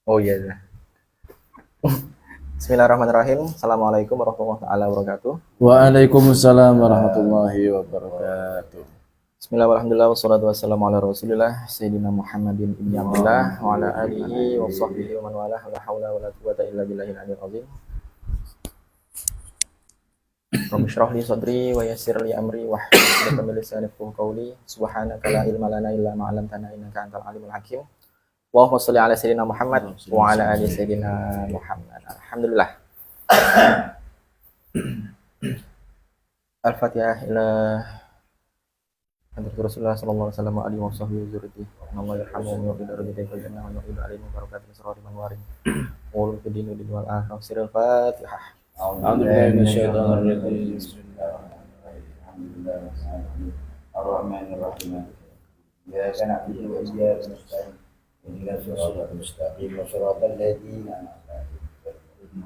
Oh iya, iya. Bismillahirrahmanirrahim. Assalamualaikum warahmatullahi wabarakatuh. Waalaikumsalam warahmatullahi wabarakatuh. Bismillahirrahmanirrahim. Alhamdulillah wassalatu wassalamu ala Rasulillah Sayyidina Muhammadin ibni Abdullah wa ala alihi wa sahbihi wa man walah la haula wa la quwwata illa billahil aliyyil azim. Rabbi shrah li sadri wa yassir li amri wahlul 'uqdatam min lisani yafqahu qawli. Subhanaka la ilma lana illa ma 'allamtana innaka antal alimul hakim. Allahumma shalli ala sayyidina Muhammad wa ala ali sayyidina Muhammad. Alhamdulillah. Al-Fatihah ila Hadrati Rasulullah sallallahu alaihi wasallam wa alihi wa sahbihi wa zurriyyatihi. Allah yarhamu wa yu'id ardi fil jannah wa yu'id alaihim barakatuh sirri man warin. Qul fi dini wal akhir sirrul Fatihah. A'udzubillahi minasyaitonir rajim. Bismillahirrahmanirrahim. Ar-Rahmanir-Rahim. Iyyaka na'budu wa iyyaka nasta'in. Ihdinas siratal mustaqim, siratal ladzina an'amta 'alaihim.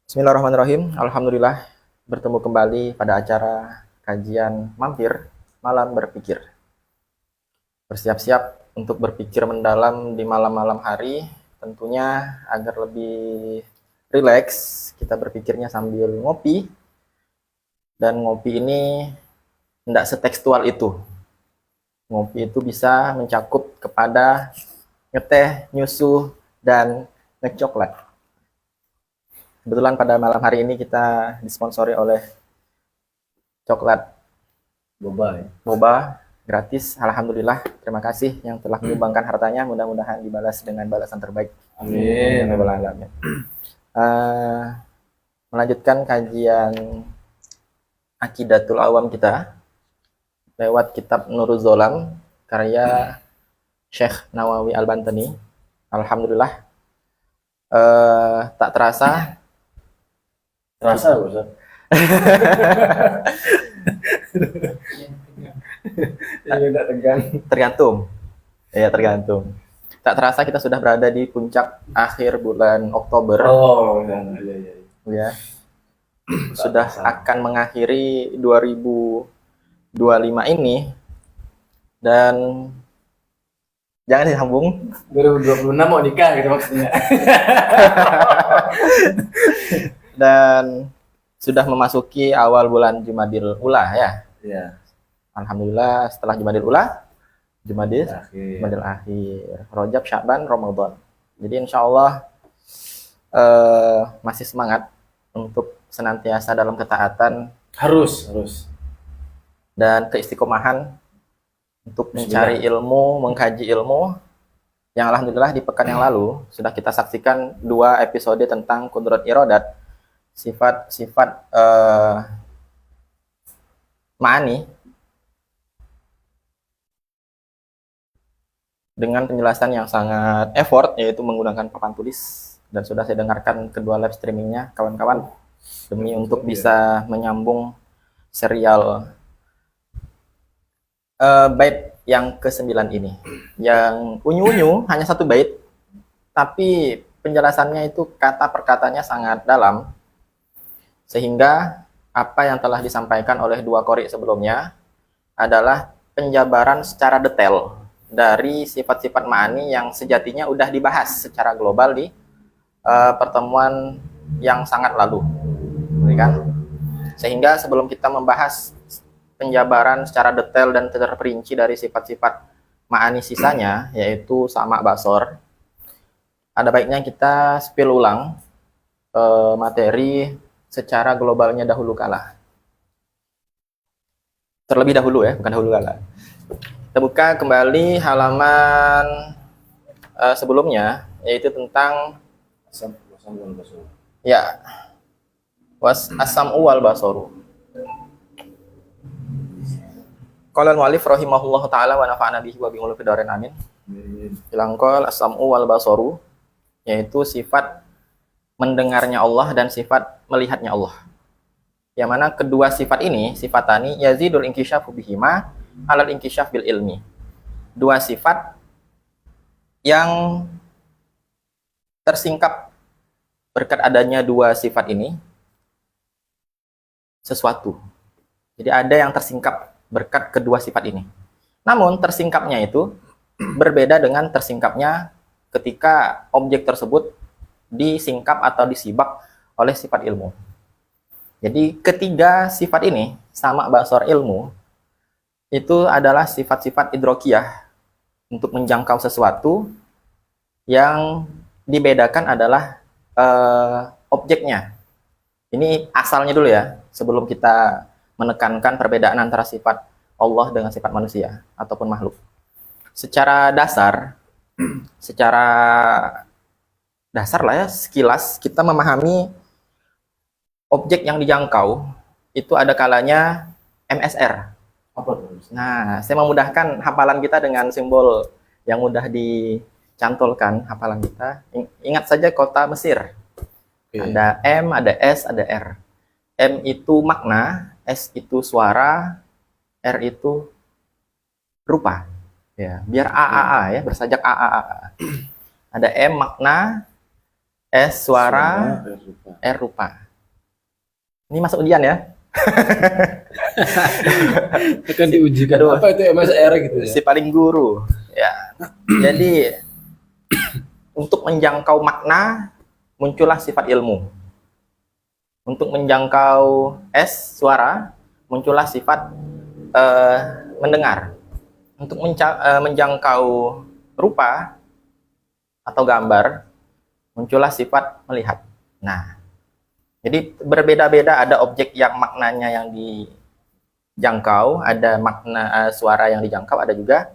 Bismillahirrahmanirrahim. Alhamdulillah bertemu kembali pada acara kajian mampir malam berpikir. Bersiap-siap untuk berpikir mendalam di malam-malam hari, tentunya agar lebih rileks, kita berpikirnya sambil ngopi. Dan ngopi ini tidak setekstual itu. Ngopi itu bisa mencakup kepada ngeteh, nyusu, dan ngecoklat. Kebetulan pada malam hari ini kita disponsori oleh coklat boba gratis. Alhamdulillah, terima kasih yang telah menyumbangkan hartanya. Mudah-mudahan dibalas dengan balasan terbaik. Amin. Melanjutkan kajian Aqidatul Awam kita lewat kitab Nuruz Zolam karya Syekh Nawawi Al-Bantani. Alhamdulillah, tak terasa Ustaz. Tidak tegang. tergantung. Ya, tergantung. Tak terasa kita sudah berada di puncak akhir bulan Oktober. Oh, iya. Ya. Sudah akan mengakhiri 2025 ini. Dan jangan disambung. 2026 mau nikah gitu maksudnya. Dan sudah memasuki awal bulan Jumadil Ula ya. Iya. Alhamdulillah setelah Jumadil Ula, Jumadil Akhir. Akhir, Rajab, Sya'ban, Ramadan. Jadi insya Allah masih semangat untuk senantiasa dalam ketaatan Harus. dan keistiqomahan untuk mencari ilmu, mengkaji ilmu. Yang alhamdulillah di pekan yang lalu sudah kita saksikan 2 episode tentang Qudrat Iradat, sifat-sifat ma'ani, dengan penjelasan yang sangat effort, yaitu menggunakan papan tulis. Dan sudah saya dengarkan kedua live streamingnya kawan-kawan, demi untuk bisa menyambung serial bait yang ke-9 ini. Yang unyu-unyu hanya 1 bait, tapi penjelasannya itu kata per katanya sangat dalam, sehingga apa yang telah disampaikan oleh 2 qori sebelumnya adalah penjabaran secara detail dari sifat-sifat ma'ani yang sejatinya udah dibahas secara global di pertemuan yang sangat lalu, kan? Sehingga sebelum kita membahas penjabaran secara detail dan terperinci dari sifat-sifat ma'ani sisanya, yaitu sama basor, ada baiknya kita spill ulang materi secara globalnya dahulu kala. Terlebih dahulu ya, bukan dahulu kala. Kita buka kembali halaman sebelumnya, yaitu tentang ya as-sam'u wal basaru. Qala al-mu'allif rahimahullah ta'ala wa nafa'ana bihi wa bi ulumid dharain amin. Bilangkol as-sam'u wal basaru, yaitu sifat mendengarnya Allah dan sifat melihatnya Allah. Yang mana kedua sifat ini, sifatani yazidul inkisyafu bihima alal inkisyaf bil ilmi. 2 sifat yang tersingkap berkat adanya 2 sifat ini sesuatu. Jadi ada yang tersingkap berkat kedua sifat ini. Namun tersingkapnya itu berbeda dengan tersingkapnya ketika objek tersebut disingkap atau disibak oleh sifat ilmu. Jadi ketiga sifat ini sama basor ilmu itu adalah sifat-sifat idrokiyah untuk menjangkau sesuatu. Yang dibedakan adalah objeknya. Ini asalnya dulu ya, sebelum kita menekankan perbedaan antara sifat Allah dengan sifat manusia ataupun makhluk. Secara dasar lah ya, sekilas kita memahami objek yang dijangkau itu ada kalanya MSR. Apa tuh? Nah, saya memudahkan hafalan kita dengan simbol yang mudah dicantolkan hafalan kita. Ingat saja kota Mesir. Oke. Ada M, ada S, ada R. M itu makna, S itu suara, R itu rupa. Ya, biar AAA ya, bersajak AAA. Ada M makna, S suara, R rupa. Ini masuk ujian ya. Akan diujikan. Aduh. Apa itu MSR gitu ya? Si paling guru. Ya. Jadi untuk menjangkau makna muncullah sifat ilmu. Untuk menjangkau S suara muncullah sifat mendengar. Untuk menjangkau rupa atau gambar muncullah sifat melihat. Nah, jadi berbeda-beda, ada objek yang maknanya yang dijangkau, ada makna suara yang dijangkau, ada juga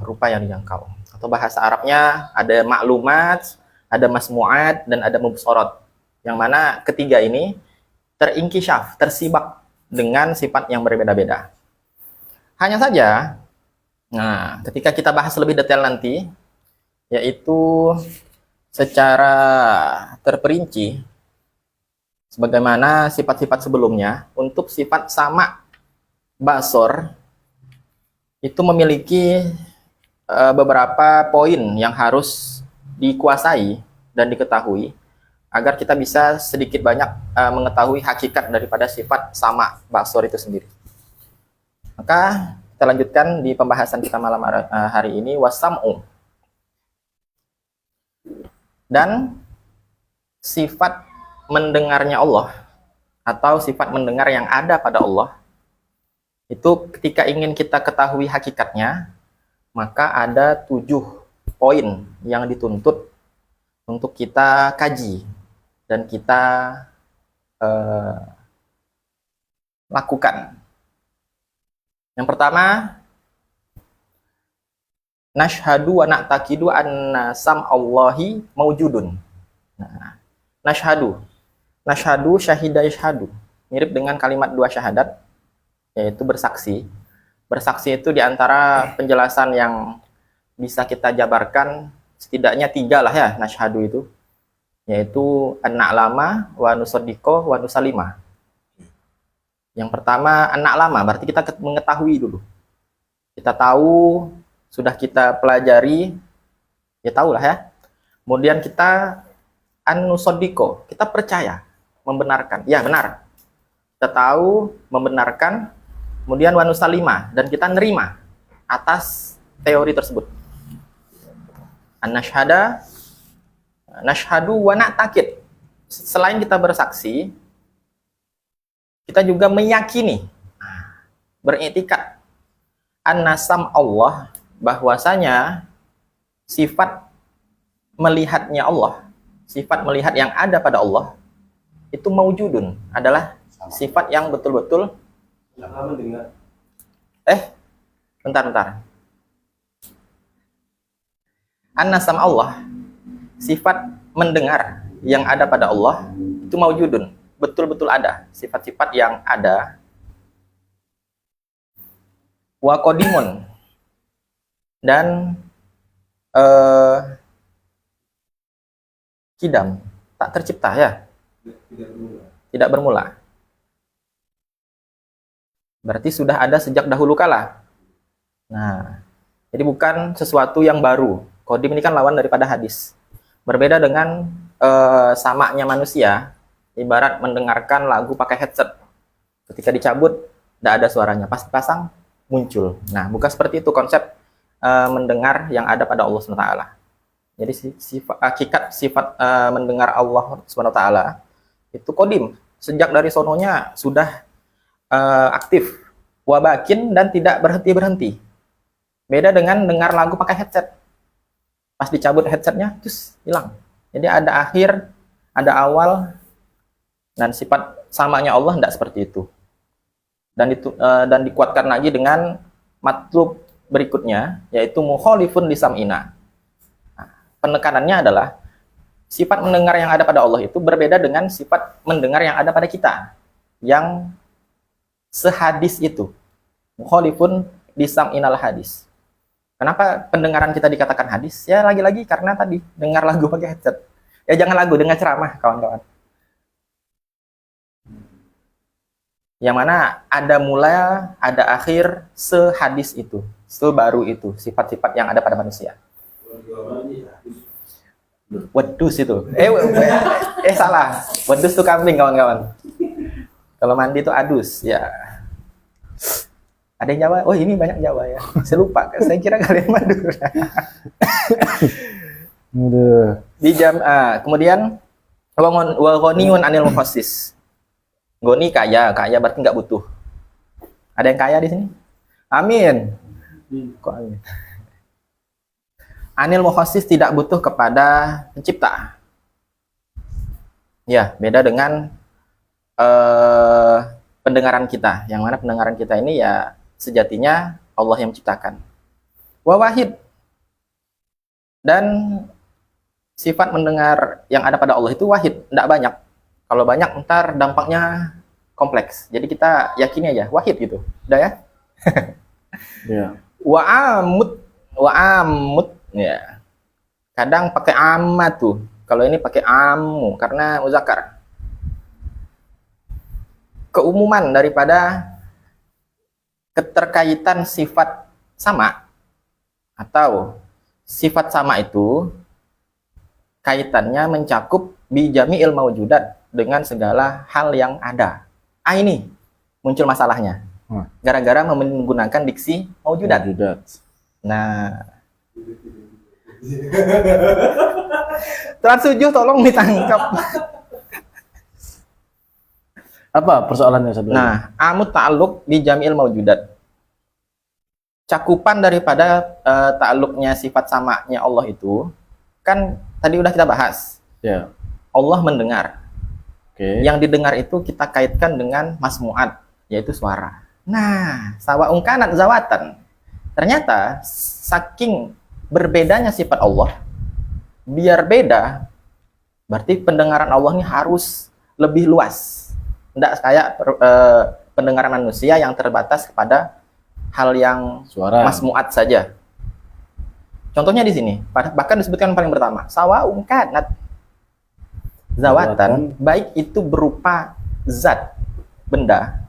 rupa yang dijangkau. Atau bahasa Arabnya ada maklumat, ada masmu'at, dan ada mubsorot. Yang mana ketiga ini terinkishaf, tersibak dengan sifat yang berbeda-beda. Hanya saja, nah ketika kita bahas lebih detail nanti, yaitu secara terperinci, sebagaimana sifat-sifat sebelumnya, untuk sifat sama basor, itu memiliki beberapa poin yang harus dikuasai dan diketahui, agar kita bisa sedikit banyak mengetahui hakikat daripada sifat sama basor itu sendiri. Maka kita lanjutkan di pembahasan kita malam hari ini, wasam'u. Dan sifat mendengarnya Allah atau sifat mendengar yang ada pada Allah itu ketika ingin kita ketahui hakikatnya, maka ada 7 poin yang dituntut untuk kita kaji dan kita lakukan. Yang pertama, nashhadu wa na'taqidu anna sam'allahi maujudun. Nah, nashhadu syahida yashhadu, mirip dengan kalimat 2 syahadat, yaitu bersaksi. Bersaksi itu diantara penjelasan yang bisa kita jabarkan setidaknya 3 lah ya, nashhadu itu, yaitu an-na'lama wa nusaddiqo wa nusalima. Yang pertama an-na'lama, berarti kita mengetahui dulu. Kita tahu, sudah kita pelajari, ya tahulah ya. Kemudian kita an-nusaddiqo, kita percaya, membenarkan. Ya benar. Kita tahu, membenarkan. Kemudian wa nusalima, dan kita nerima atas teori tersebut. Nashhadu wa na'taqid. Selain kita bersaksi, kita juga meyakini, beriktikad anna sam'allah, bahwasanya sifat melihatnya Allah, sifat melihat yang ada pada Allah itu maujudun, adalah sifat yang betul-betul bentar. Anna sam'allah, sifat mendengar yang ada pada Allah itu maujudun, betul-betul ada, sifat-sifat yang ada. Wa qadimun, dan kidam, tak tercipta ya, tidak bermula. Berarti sudah ada sejak dahulu kala. Nah, jadi bukan sesuatu yang baru. Qadim ini kan lawan daripada hadis. Berbeda dengan samanya manusia, ibarat mendengarkan lagu pakai headset. Ketika dicabut, tidak ada suaranya. Pas dipasang, muncul. Nah, bukan seperti itu konsep mendengar yang ada pada Allah SWT. Jadi hakikat sifat mendengar Allah SWT itu kodim. Sejak dari sononya sudah aktif, wabakin dan tidak berhenti-berhenti. Beda dengan dengar lagu pakai headset. Pas dicabut headsetnya, terus hilang. Jadi ada akhir, ada awal, dan sifat samanya Allah tidak seperti itu. Dan dikuatkan lagi dengan matlub berikutnya, yaitu mukhalifun lisam'ina. Nah, penekanannya adalah sifat mendengar yang ada pada Allah itu berbeda dengan sifat mendengar yang ada pada kita, yang sehadis itu. Mukhalifun lisam'inal hadis. Kenapa pendengaran kita dikatakan hadis? Ya lagi-lagi karena tadi dengar lagu pakai headset. Ya jangan lagu, dengar ceramah, kawan-kawan. Yang mana ada mulai, ada akhir, sehadis itu, sebaru itu, sifat-sifat yang ada pada manusia. Wedus itu. Salah. Wedus itu kambing, kawan-kawan. Kalau mandi itu adus, ya. Ada yang Jawa? Oh, ini banyak Jawa ya. Saya lupa, saya kira kalian Madura. Kemudian wa ghaniyun anil mukhasis. Goni kaya berarti nggak butuh. Ada yang kaya di sini? Amin. Kok amin? Anil mukhasis tidak butuh kepada pencipta. Ya, beda dengan pendengaran kita. Yang mana pendengaran kita ini ya sejatinya Allah yang menciptakan. Wa wahid. Dan sifat mendengar yang ada pada Allah itu wahid, tidak banyak. Kalau banyak ntar dampaknya kompleks. Jadi kita yakini aja wahid gitu. Udah ya? Ya. Wa amut ya. Kadang pakai amat tuh. Kalau ini pakai amu karena muzakkar. Keumuman daripada keterkaitan sifat sama atau sifat sama itu kaitannya mencakup bijami'il mawjudat dengan segala hal yang ada. Ini muncul masalahnya. Gara-gara menggunakan diksi mawjudat. Nah, Trans 7 tolong ditangkap. Apa persoalannya sebenarnya? Nah, amut ta'alluq bijami'il mawjudat. Cakupan daripada ta'alluqnya sifat samanya Allah itu kan tadi udah kita bahas. Ya. Allah mendengar. Oke. Yang didengar itu kita kaitkan dengan masmu'at, yaitu suara. Nah, sawa'un kanat zawatan. Ternyata saking berbedanya sifat Allah, biar beda, berarti pendengaran Allah ini harus lebih luas. Tidak kayak pendengaran manusia yang terbatas kepada hal yang Suara. masmu'at saja. Contohnya di sini, bahkan disebutkan paling pertama, sawa'un kanat zawatan, baik itu berupa zat, benda.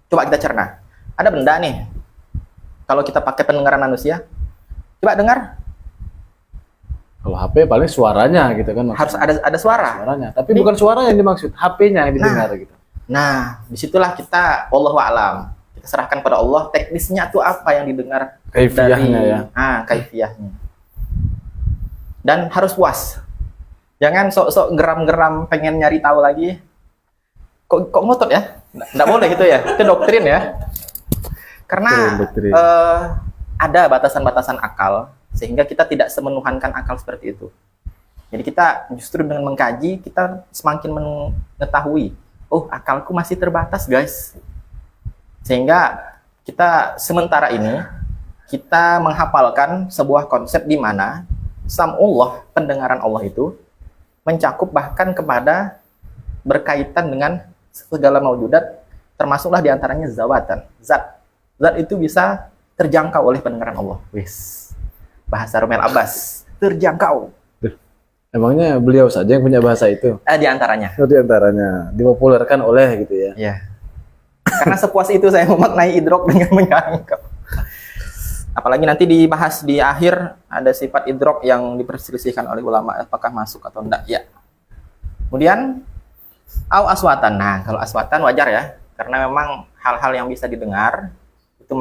Coba kita cerna. Ada benda nih. Kalau kita pakai pendengaran manusia, coba dengar. Kalau HP paling suaranya gitu kan. Harus ada suara. Suaranya. Tapi bukan suara yang dimaksud, HP-nya yang didengar gitu. Nah, disitulah kita wallahu a'lam. Kita serahkan pada Allah teknisnya itu apa yang didengar Kaifiyahnya ya. Kaifiyahnya. Dan harus puas. Jangan sok-sok geram-geram pengen nyari tahu lagi. Kok ngotot ya? Nggak boleh gitu ya. Itu doktrin ya. Karena Doktrin. ada batasan-batasan akal sehingga kita tidak semenuhankan akal seperti itu. Jadi kita justru dengan mengkaji kita semakin mengetahui, oh akalku masih terbatas guys. Sehingga kita sementara ini kita menghafalkan sebuah konsep di mana sam'ullah, pendengaran Allah itu mencakup bahkan kepada berkaitan dengan segala maujudat, termasuklah diantaranya zawatan, zat itu bisa terjangkau oleh pendengaran Allah. Wis, bahasa Romel Abbas, terjangkau. Emangnya beliau saja yang punya bahasa itu? Di antaranya. Di antaranya dipopulerkan oleh gitu ya. Ya. Karena sepuas itu saya memaknai idrok dengan menyangkap. Apalagi nanti dibahas di akhir ada sifat idrok yang diperselisihkan oleh ulama apakah masuk atau enggak ya. Kemudian au aswatan. Nah, kalau aswatan wajar ya, karena memang hal-hal yang bisa didengar itu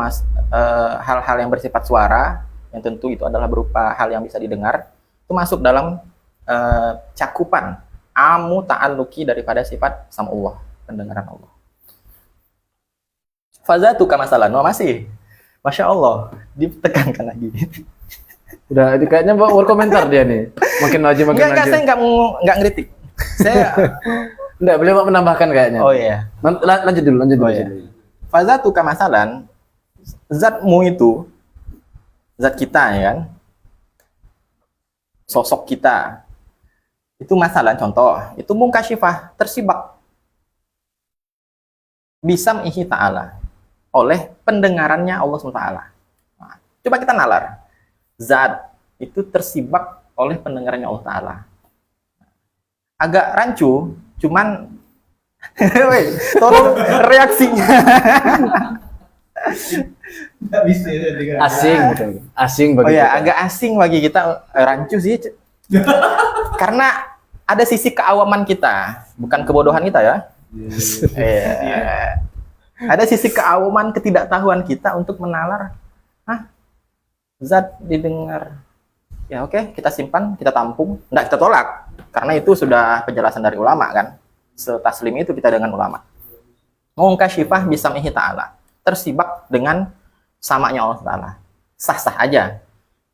hal-hal yang bersifat suara yang tentu itu adalah berupa hal yang bisa didengar, itu masuk dalam cakupan amu ta'alluqi daripada sifat sam'ullah, pendengaran Allah. Fazatuka masalan, masih. Masya Allah, ditekankan lagi. Udah, ini kayaknya mau berkomentar dia nih. Makin maju, makin Enggak, maju. saya nggak ngeritik. Saya, Enggak, beliau mau menambahkan kayaknya. oh iya. Lanjut dulu, lanjut dulu. Oh, iya. Fazatuka masalan, zatmu itu, zat kita ya kan, sosok kita, itu masalah contoh, itu mungkasyifah, tersibak. Bisamihi ta'ala, oleh pendengarannya Allah SWT. Nah, coba kita nalar. Zat itu tersibak oleh pendengarannya Allah Ta'ala. Agak rancu, cuman woi, tolong reaksinya. Asing, betul. Asing Oh bagi ya, kita. agak asing bagi kita, rancu sih. Karena ada sisi keawaman kita, bukan kebodohan kita ya. Iya. Ada sisi keawaman, ketidaktahuan kita untuk menalar, zat didengar. Ya oke, kita simpan, kita tampung, enggak kita tolak. Karena itu sudah penjelasan dari ulama kan. Setaslim itu kita dengan ulama. Mungkasyifah bisamihi ta'ala. Tersibak dengan samanya Allah Ta'ala. Sah-sah aja.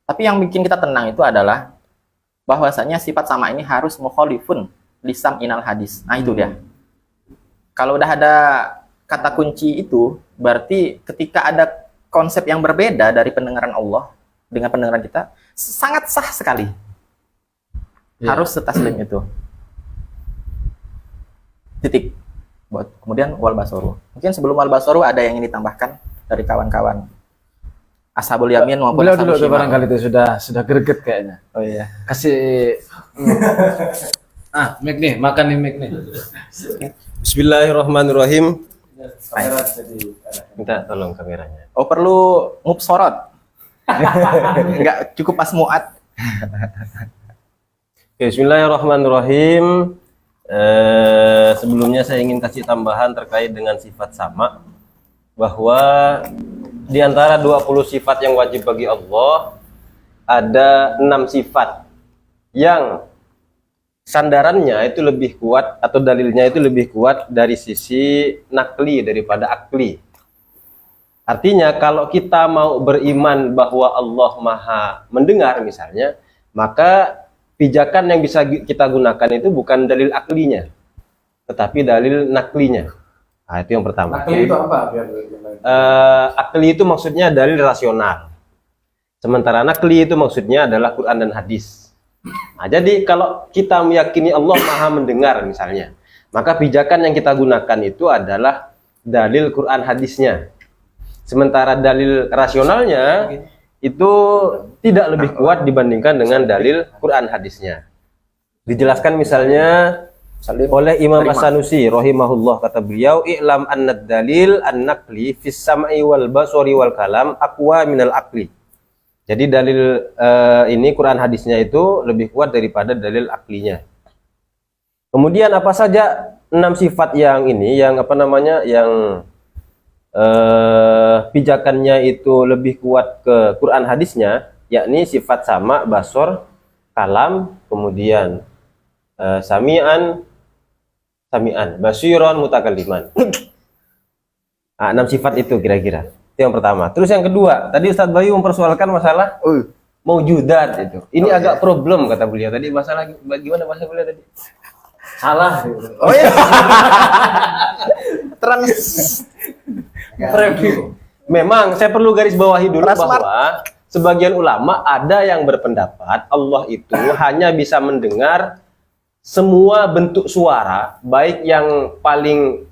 Tapi yang bikin kita tenang itu adalah bahwasanya sifat sama ini harus mukhalifun lisam inal hadis. Nah itu dia. Kalau udah ada kata kunci itu, berarti ketika ada konsep yang berbeda dari pendengaran Allah dengan pendengaran kita, sangat sah sekali. Ya. Harus setaslim itu. Titik. Buat kemudian wal basoru. Mungkin sebelum wal basoru ada yang ingin ditambahkan dari kawan-kawan Ashabul Yamin maupun Beliau Ashabul dulu tuh Shimal. barangkali itu sudah greget kayaknya. Oh iya. Kasih mic nih, makan nih mic nih. Bismillahirrahmanirrahim. Minta tolong kameranya. Oh perlu mubsorot. Enggak cukup asmuat. Oke, Bismillahirrahmanirrahim. Sebelumnya saya ingin kasih tambahan terkait dengan sifat sama, bahwa di antara 20 sifat yang wajib bagi Allah ada 6 sifat yang sandarannya itu lebih kuat atau dalilnya itu lebih kuat dari sisi nakli daripada akli. Artinya kalau kita mau beriman bahwa Allah Maha mendengar misalnya, maka pijakan yang bisa kita gunakan itu bukan dalil aklinya, tetapi dalil naklinya. Nah, itu yang pertama. Nakli itu apa? Akli itu maksudnya dalil rasional. Sementara nakli itu maksudnya adalah Quran dan hadis. Nah, jadi kalau kita meyakini Allah Maha mendengar misalnya, maka pijakan yang kita gunakan itu adalah dalil Quran hadisnya. Sementara dalil rasionalnya itu tidak lebih kuat dibandingkan dengan dalil Quran hadisnya. Dijelaskan misalnya oleh Imam As-Sanusi rahimahullah, kata beliau, i'lam annad dalil an-naqli fis sam'i wal basari wal kalam aqwa minal aqli. Jadi dalil ini Quran hadisnya itu lebih kuat daripada dalil aklinya. Kemudian apa saja 6 sifat yang ini, yang apa namanya, yang pijakannya itu lebih kuat ke Quran hadisnya, yakni sifat sama, basor, kalam, kemudian sami'an, basiron, mutakalliman. Nah, 6 sifat itu kira-kira. Itu yang pertama. Terus yang kedua, tadi Ustadz Bayu mempersoalkan masalah maujudat itu. Ini agak problem kata beliau tadi, masalah gimana bahasa beliau tadi? Salah. Oh iya. Memang saya perlu garis bawahi dulu Transmart. bahwa sebagian ulama ada yang berpendapat Allah itu hanya bisa mendengar semua bentuk suara, baik yang paling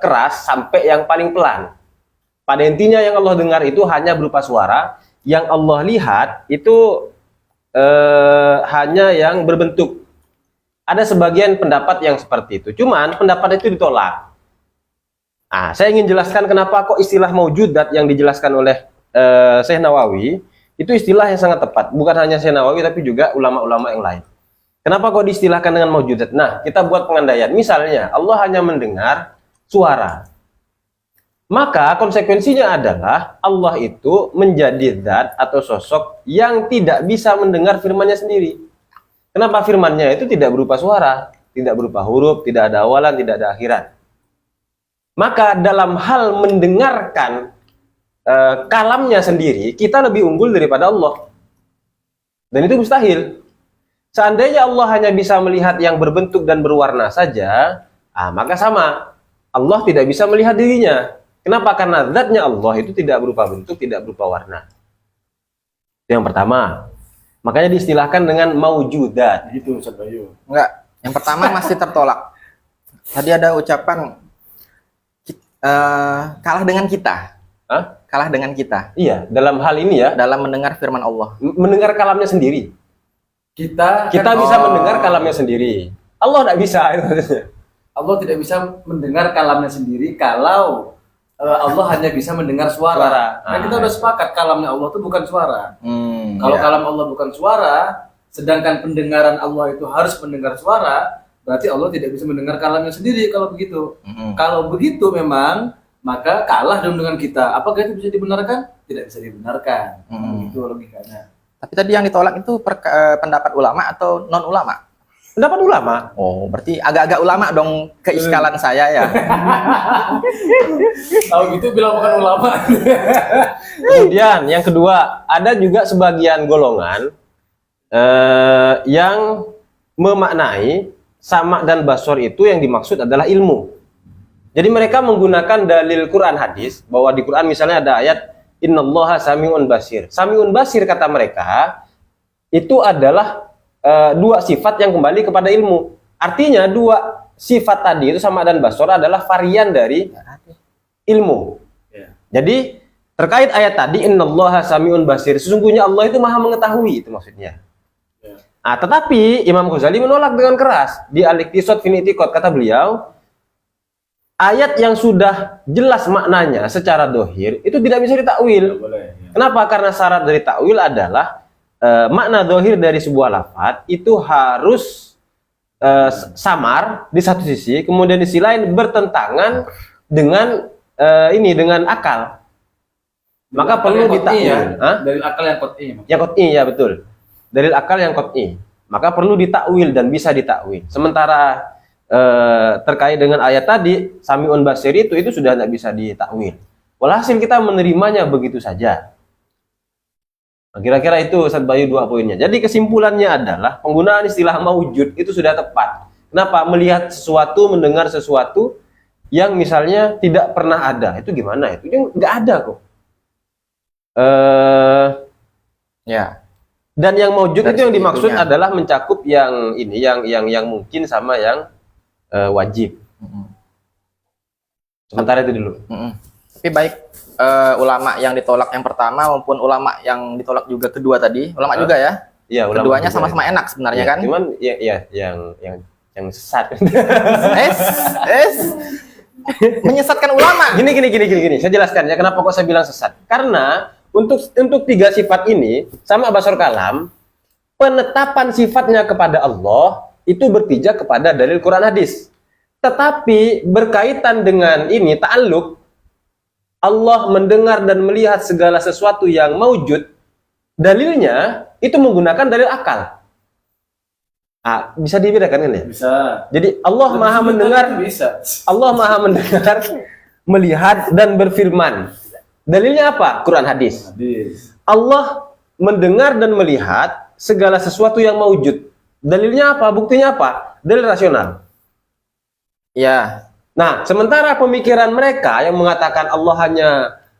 keras sampai yang paling pelan. Pada intinya yang Allah dengar itu hanya berupa suara, yang Allah lihat itu hanya yang berbentuk. Ada sebagian pendapat yang seperti itu. Cuman pendapat itu ditolak. Nah, saya ingin jelaskan kenapa kok istilah maujudat yang dijelaskan oleh Syekh Nawawi itu istilah yang sangat tepat. Bukan hanya Syekh Nawawi tapi juga ulama-ulama yang lain. Kenapa kok diistilahkan dengan maujudat? Nah, kita buat pengandaian. Misalnya Allah hanya mendengar suara. Maka konsekuensinya adalah Allah itu menjadi zat atau sosok yang tidak bisa mendengar firman-Nya sendiri. Kenapa firman-Nya itu tidak berupa suara, tidak berupa huruf, tidak ada awalan, tidak ada akhiran. Maka dalam hal mendengarkan kalamnya sendiri, kita lebih unggul daripada Allah. Dan itu mustahil. Seandainya Allah hanya bisa melihat yang berbentuk dan berwarna saja, maka sama. Allah tidak bisa melihat dirinya. Kenapa? Karena zatnya Allah itu tidak berupa bentuk, tidak berupa warna. Itu yang pertama. Makanya diistilahkan dengan maujudat. Gitu Ustaz Bayu. Enggak. Yang pertama masih tertolak. Tadi ada ucapan kalah dengan kita. Hah? Kalah dengan kita Iya, dalam hal ini ya, dalam mendengar firman Allah. mendengar kalamnya sendiri. Kita Kita bisa mendengar kalamnya sendiri. Allah tidak bisa. Allah tidak bisa mendengar kalamnya sendiri kalau Allah hanya bisa mendengar suara. Suara. Nah, kita udah sepakat kalamnya Allah itu bukan suara. Kalau Ya. kalam Allah bukan suara, sedangkan pendengaran Allah itu harus mendengar suara, berarti Allah tidak bisa mendengar kalamnya sendiri kalau begitu. Kalau begitu memang, maka kalah dong dengan kita. Apakah itu bisa dibenarkan? Tidak bisa dibenarkan. Itu logikanya. Tapi tadi yang ditolak itu pendapat ulama atau non ulama? Pendapat ulama. Oh, berarti agak-agak ulama dong keiskalan saya ya. Tahu gitu bilang bukan ulama. Kemudian yang kedua, ada juga sebagian golongan yang memaknai sama dan basor itu yang dimaksud adalah ilmu. Jadi mereka menggunakan dalil Quran hadis, bahwa di Quran misalnya ada ayat Innallaha sami'un basir. Sami'un basir kata mereka itu adalah dua sifat yang kembali kepada ilmu. Artinya dua sifat tadi itu sama dan basor adalah varian dari ilmu. Ya. Jadi terkait ayat tadi Innallaha sami'un basir, sesungguhnya Allah itu maha mengetahui, itu maksudnya. Ya. Tetapi Imam Ghazali menolak dengan keras di Al-Iqtisad fi I'tiqad, kata beliau, ayat yang sudah jelas maknanya secara dohir itu tidak bisa ditakwil. Boleh. Ya. Kenapa? Karena syarat dari takwil adalah makna dohir dari sebuah lafaz itu harus samar di satu sisi, kemudian di sisi lain bertentangan dengan dengan akal. Maka perlu ditakwil. Dari akal yang qot'i. Yang qot'i, ya betul. Dalil akal yang qot'i. Maka perlu ditakwil dan bisa ditakwil. Sementara terkait dengan ayat tadi, Sami'un Basir itu sudah tidak bisa ditakwil. Walhasil kita menerimanya begitu saja. Nah, kira-kira itu Ustaz Bayu 2 poinnya. Jadi kesimpulannya adalah penggunaan istilah maujud itu sudah tepat. Kenapa? Melihat sesuatu, mendengar sesuatu yang misalnya tidak pernah ada. Itu gimana? Itu nggak ada kok. Ya. Dan yang maujud Dari itu yang segi dimaksud itunya. adalah mencakup yang ini, yang mungkin sama yang wajib. Sementara itu dulu. Tapi baik ulama yang ditolak yang pertama maupun ulama yang ditolak juga kedua tadi, ulama juga ya. Iya, ulama Keduanya juga. sama-sama enak sebenarnya Ya, kan. Cuman yang sesat. Menyesatkan ulama. Gini. Saya jelaskan ya kenapa kok saya bilang sesat. Karena untuk tiga sifat ini sama basor kalam, penetapan sifatnya kepada Allah itu berpijak kepada dalil Quran hadis. Tetapi berkaitan dengan ini ta'alluq, Allah mendengar dan melihat segala sesuatu yang maujud, dalilnya itu menggunakan dalil akal. Bisa dibedakan kan ya? Bisa. Jadi Allah maha mendengar, Bisa. Allah maha mendengar, melihat dan berfirman. Dalilnya apa? Quran hadis. Hadis. Allah mendengar dan melihat segala sesuatu yang maujud. Dalilnya apa? Buktinya apa? Dalil rasional. Ya. Nah, sementara pemikiran mereka yang mengatakan Allah hanya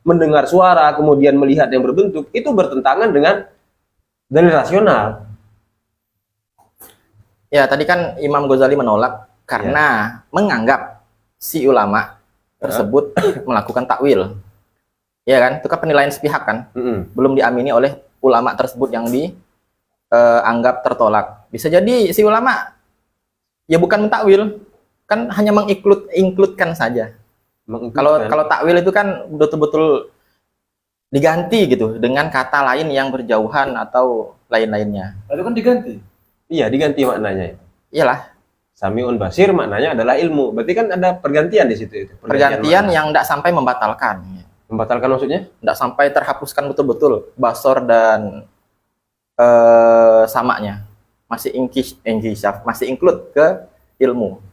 mendengar suara, kemudian melihat yang berbentuk, itu bertentangan dengan dalil rasional. Ya, tadi kan Imam Ghazali menolak karena menganggap si ulama tersebut melakukan takwil. Ya kan? Itu kan penilaian sepihak kan? Belum diamini oleh ulama tersebut yang dianggap tertolak. Bisa jadi si ulama ya bukan mentakwil, kan hanya mengincludekan saja. Kalau takwil itu kan betul-betul diganti gitu dengan kata lain yang berjauhan atau lain-lainnya. Itu kan diganti. Iya, diganti maknanya. Iyalah, Sami'un basir maknanya adalah ilmu. Berarti kan ada pergantian di situ itu. Pergantian makna. yang tidak sampai membatalkan. Membatalkan maksudnya? Tidak sampai terhapuskan betul-betul basor dan samanya. Masih inkisyaf, masih include ke ilmu.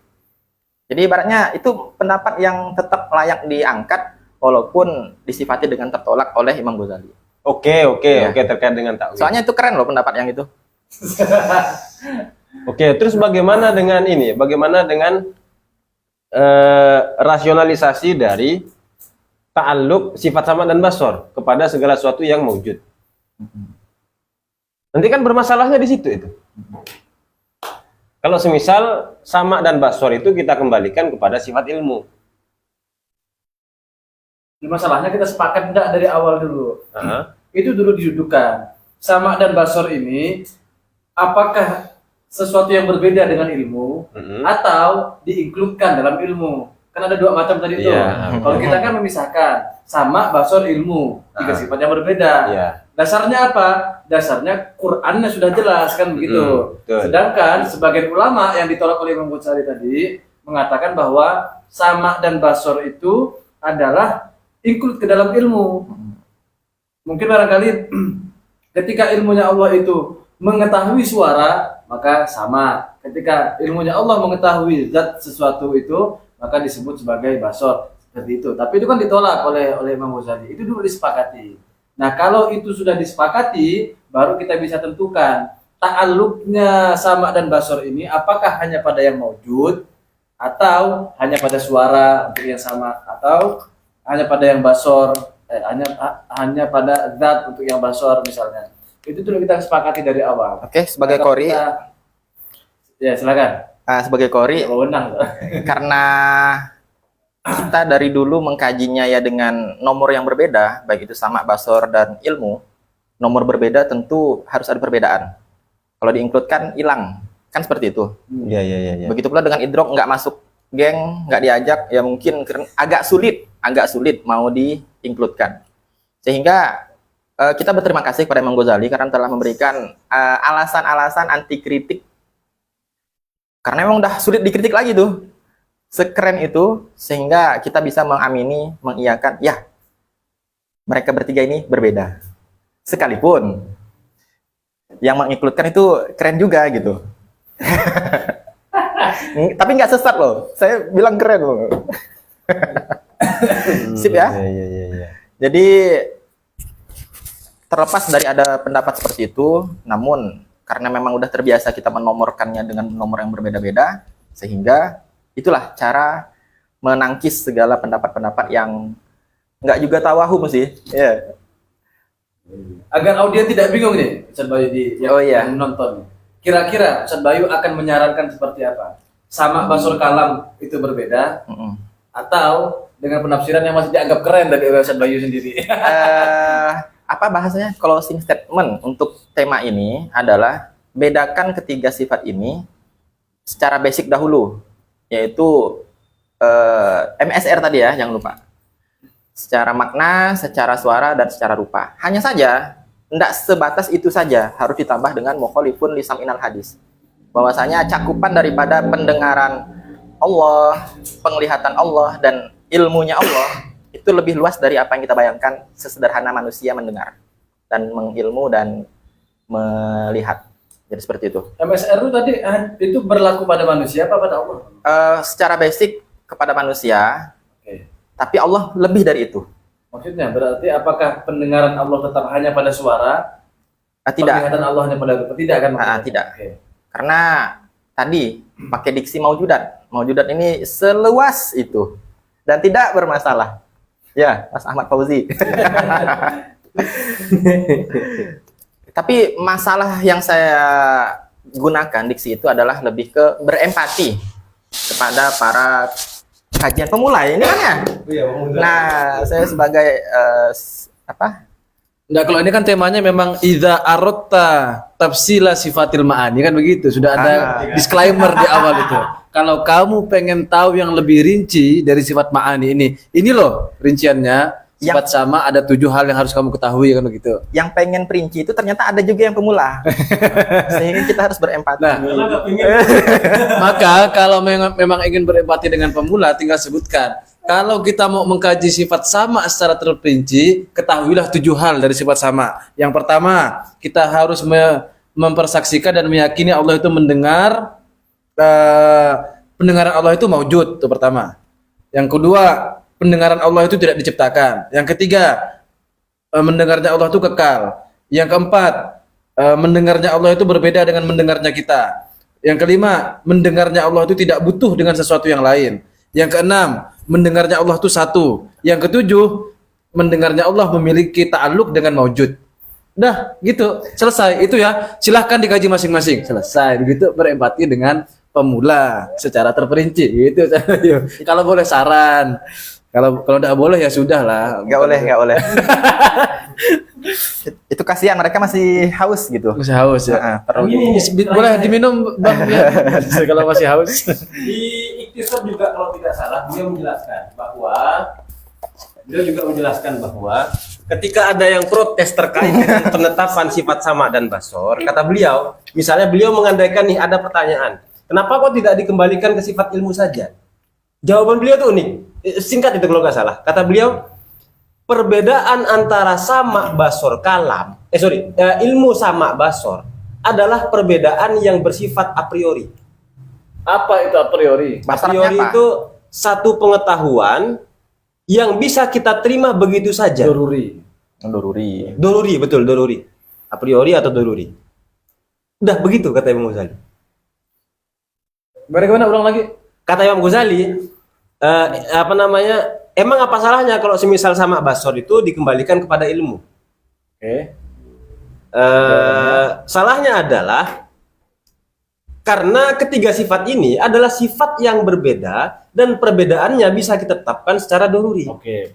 Jadi ibaratnya itu pendapat yang tetap layak diangkat walaupun disifati dengan tertolak oleh Imam Ghazali. Oke, Ya. terkait dengan takwil. Soalnya itu keren loh pendapat yang itu. Oke, terus bagaimana dengan ini? Bagaimana dengan rasionalisasi dari ta'alluq sifat sama dan basor kepada segala sesuatu yang mewujud? Nanti kan bermasalahnya di situ itu. Kalau semisal sama dan basor itu kita kembalikan kepada sifat ilmu. Masalahnya kita sepakat enggak dari awal dulu. Itu dulu didudukan. Sama dan basor ini apakah sesuatu yang berbeda dengan ilmu atau diinkludkan dalam ilmu? Kan ada dua macam tadi itu. Iya. Kalau kita kan memisahkan sama basor ilmu, tiga sifat yang berbeda. Iya. Dasarnya apa? Dasarnya Qur'annya sudah jelas kan begitu. Betul. Sedangkan sebagian ulama yang ditolak oleh Imam Ghazali tadi mengatakan bahwa sama dan basor itu adalah include ke dalam ilmu. Mungkin barangkali ketika ilmunya Allah itu mengetahui suara, maka sama. Ketika ilmunya Allah mengetahui zat sesuatu itu, maka disebut sebagai basor. Seperti itu. Tapi itu kan ditolak oleh Imam Ghazali. Itu dulu disepakati. Nah, kalau itu sudah disepakati, baru kita bisa tentukan ta'alluqnya sama dan basor ini apakah hanya pada yang maujud atau hanya pada suara untuk yang sama, atau hanya pada yang basor, hanya pada zat untuk yang basor misalnya. Itu dulu kita sepakati dari awal. Oke, sebagai Nah, kori, ya silakan. sebagai kori, Wewenang. karena kita dari dulu mengkajinya ya dengan nomor yang berbeda, baik itu sama, basor, dan ilmu. Nomor berbeda tentu harus ada perbedaan. Kalau diinkludkan hilang, kan seperti itu. Iya. Begitu pula dengan idrok, nggak masuk geng, nggak diajak, ya mungkin agak sulit mau diinkludkan. Sehingga kita berterima kasih kepada Imam Ghazali karena telah memberikan alasan-alasan anti kritik. Karena memang udah sulit dikritik lagi tuh. Sekeren itu, sehingga kita bisa mengamini, mengiyakan, ya, mereka bertiga ini berbeda. Sekalipun yang menginkludkan itu keren juga gitu. Tapi nggak sesat loh, saya bilang keren loh. Sip ya. Iya. Jadi terlepas dari ada pendapat seperti itu, namun karena memang udah terbiasa kita menomorkannya dengan nomor yang berbeda-beda, sehingga itulah cara menangkis segala pendapat-pendapat yang nggak juga tawahum sih. Yeah. Agar audiens tidak bingung nih, Ustaz Bayu yang menonton. Kira-kira Ustaz Bayu akan menyarankan seperti apa? Sama basor kalam itu berbeda, atau dengan penafsiran yang masih dianggap keren dari Ustaz Bayu sendiri? Apa bahasanya? Closing statement untuk tema ini adalah bedakan ketiga sifat ini secara basic dahulu, yaitu MSR tadi ya, jangan lupa. Secara makna, secara suara, dan secara rupa. Hanya saja, tidak sebatas itu saja, harus ditambah dengan mukhalifun li sam'inal hadis. Bahwasanya cakupan daripada pendengaran Allah, penglihatan Allah, dan ilmunya Allah, itu lebih luas dari apa yang kita bayangkan sesederhana manusia mendengar, dan mengilmu, dan melihat. Jadi seperti itu. MSR itu tadi itu berlaku pada manusia apa pada Allah? Secara basic kepada manusia, Oke. tapi Allah lebih dari itu. Maksudnya berarti apakah pendengaran Allah tetap hanya pada suara? Tidak. Penglihatan Allah hanya pada rupa? Tidak kan? Tidak. Oke. Karena tadi pakai diksi maujudat. Maujudat ini seluas itu dan tidak bermasalah. Ya, Mas Ahmad Fauzi. Tapi masalah yang saya gunakan diksi itu adalah lebih ke berempati kepada para kajian pemula ini kan ya. Nah, saya sebagai Enggak, kalau ini kan temanya memang idza aratta tafsila sifatil ma'ani kan begitu. Sudah ada disclaimer di awal itu. Kalau kamu pengen tahu yang lebih rinci dari sifat ma'ani ini loh rinciannya. Sifat sama ada 7 hal yang harus kamu ketahui kan begitu. Yang pengen perinci itu ternyata ada juga yang pemula. Sehingga kita harus berempati. Nah, maka kalau memang ingin berempati dengan pemula, tinggal sebutkan. Kalau kita mau mengkaji sifat sama secara terperinci, ketahuilah 7 hal dari sifat sama. Yang pertama, kita harus mempersaksikan dan meyakini Allah itu mendengar. Pendengaran Allah itu maujud, itu pertama. Yang kedua, pendengaran Allah itu tidak diciptakan. Yang ketiga, mendengarnya Allah itu kekal. Yang keempat, mendengarnya Allah itu berbeda dengan mendengarnya kita. Yang kelima, mendengarnya Allah itu tidak butuh dengan sesuatu yang lain. Yang keenam, mendengarnya Allah itu satu. Yang ketujuh, mendengarnya Allah memiliki ta'alluq dengan maujud. Dah, gitu. Selesai. Itu ya. Silahkan dikaji masing-masing. Selesai. Begitu berempati dengan pemula secara terperinci. Gitu. Kalau boleh saran. Kalau tidak boleh ya sudah lah. Nggak boleh. Itu kasihan, mereka masih haus gitu. Masih haus ya. Perlu Boleh diminum Bang ya. Kalau masih haus. Di Ikhtisar juga kalau tidak salah beliau menjelaskan bahwa ketika ada yang protes terkait dengan penetapan sifat sama dan basor, kata beliau, misalnya beliau mengandaikan nih ada pertanyaan, kenapa kok tidak dikembalikan ke sifat ilmu saja? Jawaban beliau tuh unik, singkat itu kalau nggak salah. Kata beliau, perbedaan antara sama basor kalam, ilmu sama basor adalah perbedaan yang bersifat a priori. Apa itu a priori? A priori itu satu pengetahuan yang bisa kita terima begitu saja. Doruri. Doruri, betul, doruri. A priori atau doruri. Udah begitu kata Imam Ghazali. Bagaimana ulang lagi? Kata Imam Ghazali, emang apa salahnya kalau semisal sama basor itu dikembalikan kepada ilmu? Oke. Salahnya adalah karena ketiga sifat ini adalah sifat yang berbeda dan perbedaannya bisa kita tetapkan secara doruri. Oke.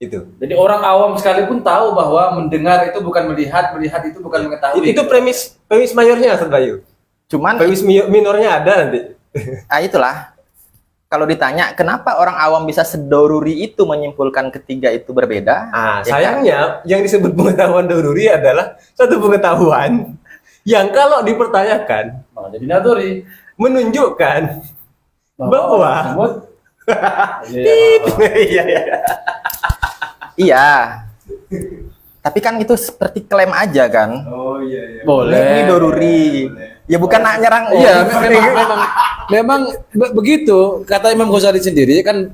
Itu. Jadi orang awam sekalipun tahu bahwa mendengar itu bukan melihat, melihat itu bukan mengetahui. Itu premis mayornya, Ustaz Bayu. Cuman Premis minornya ada nanti. itulah. Kalau ditanya kenapa orang awam bisa sedoruri itu menyimpulkan ketiga itu berbeda? Ah, ya sayangnya yang disebut pengetahuan doruri adalah satu pengetahuan yang kalau dipertanyakan Malah jadi nadori. menunjukkan bahwa iya. Iya. Tapi kan itu seperti klaim aja kan. Oh iya. Ini doruri. Ya bukan nak nyerang. Iya, memang begitu kata Imam Ghazali sendiri kan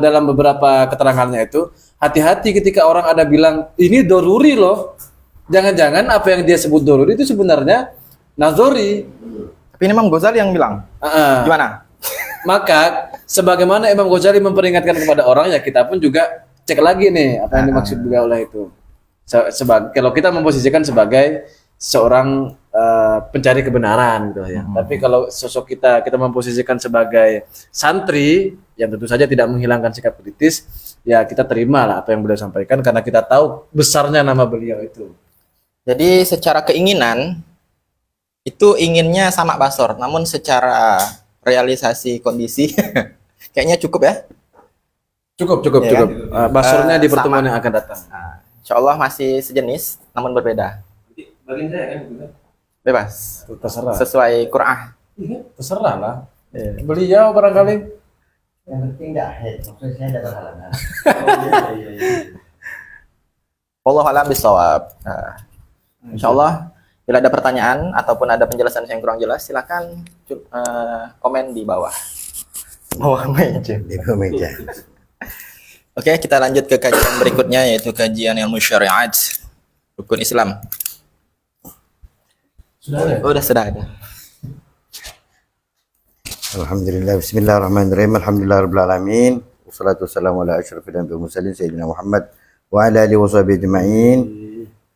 dalam beberapa keterangannya itu hati-hati ketika orang ada bilang ini doruri loh. Jangan-jangan apa yang dia sebut doruri itu sebenarnya nazori. Tapi ini Imam Ghazali yang bilang. Gimana? Maka sebagaimana Imam Ghazali memperingatkan kepada orang ya kita pun juga cek lagi nih apa yang dimaksud beliau itu. Kalau kita memposisikan sebagai seorang pencari kebenaran gitu ya. Tapi kalau sosok kita memposisikan sebagai santri yang tentu saja tidak menghilangkan sikap kritis, ya kita terima lah apa yang beliau sampaikan karena kita tahu besarnya nama beliau itu. Jadi secara keinginan itu inginnya sama basor, namun secara realisasi kondisi kayaknya cukup ya. Cukup. Ya, kan? Basornya di pertemuan sama. yang akan datang. Insya Allah masih sejenis, namun berbeda. Bagian saya kan juga. Bebas. Terserah. Sesuai Qur'an. Terserah lah. Beliau barangkali. Yang penting dah head, maksudnya saya ada halangan. Wallahu a'lam bishawab. Insya Allah bila ada pertanyaan ataupun ada penjelasan yang kurang jelas, silakan komen di bawah. Bawah meja. Di meja. Oke, kita lanjut ke kajian berikutnya yaitu kajian ilmu syariat rukun Islam. Sudah ada. Alhamdulillah, bismillahirrahmanirrahim. Alhamdulillahirabbil alamin. Wassalatu wassalamu ala asyrafil anbiya'i wal mursalin sayyidina Muhammad wa ala alihi washabihi ajma'in.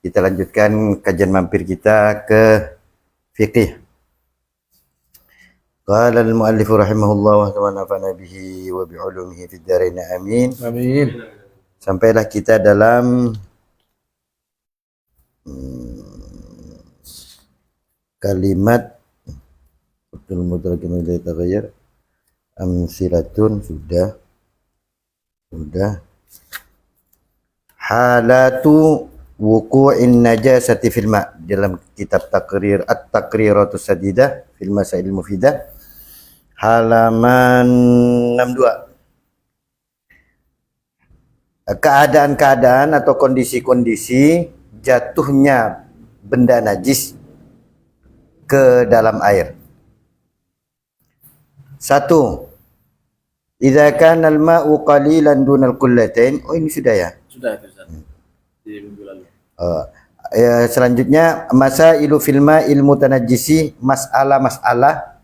Kita lanjutkan kajian mampir kita ke fiqih. Qala al-muallif rahimahullah wa nafa'ana bihi wa bi'ulumihi fid dharain amin. Amin. Sampailah kita dalam kalimat betul mutlakin dari taghayyur amsilatun sudah halatu wuqu'in najasati fil ma' dalam kitab takrir at-taqriratus sadidah fil masail mufidah halaman 62. Keadaan-keadaan atau kondisi-kondisi jatuhnya benda najis ke dalam air. 1. Idza kana al-ma'u qalilan dunal qullatain. Oh, ini sudah ya. Sudah itu Ustaz. Di minggu lalu. Selanjutnya masailu fil ma'il mutanajjisi, masalah-masalah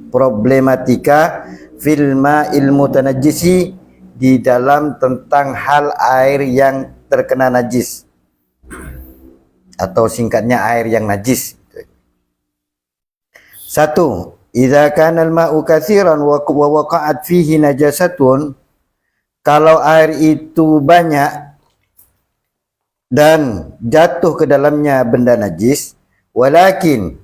problematika fil ma'il mutanajjisi di dalam tentang hal air yang terkena najis atau singkatnya air yang najis. 1. Idza kana al-ma'u katsiran wa waqa'at fihi najasatun, kalau air itu banyak dan jatuh ke dalamnya benda najis, walakin,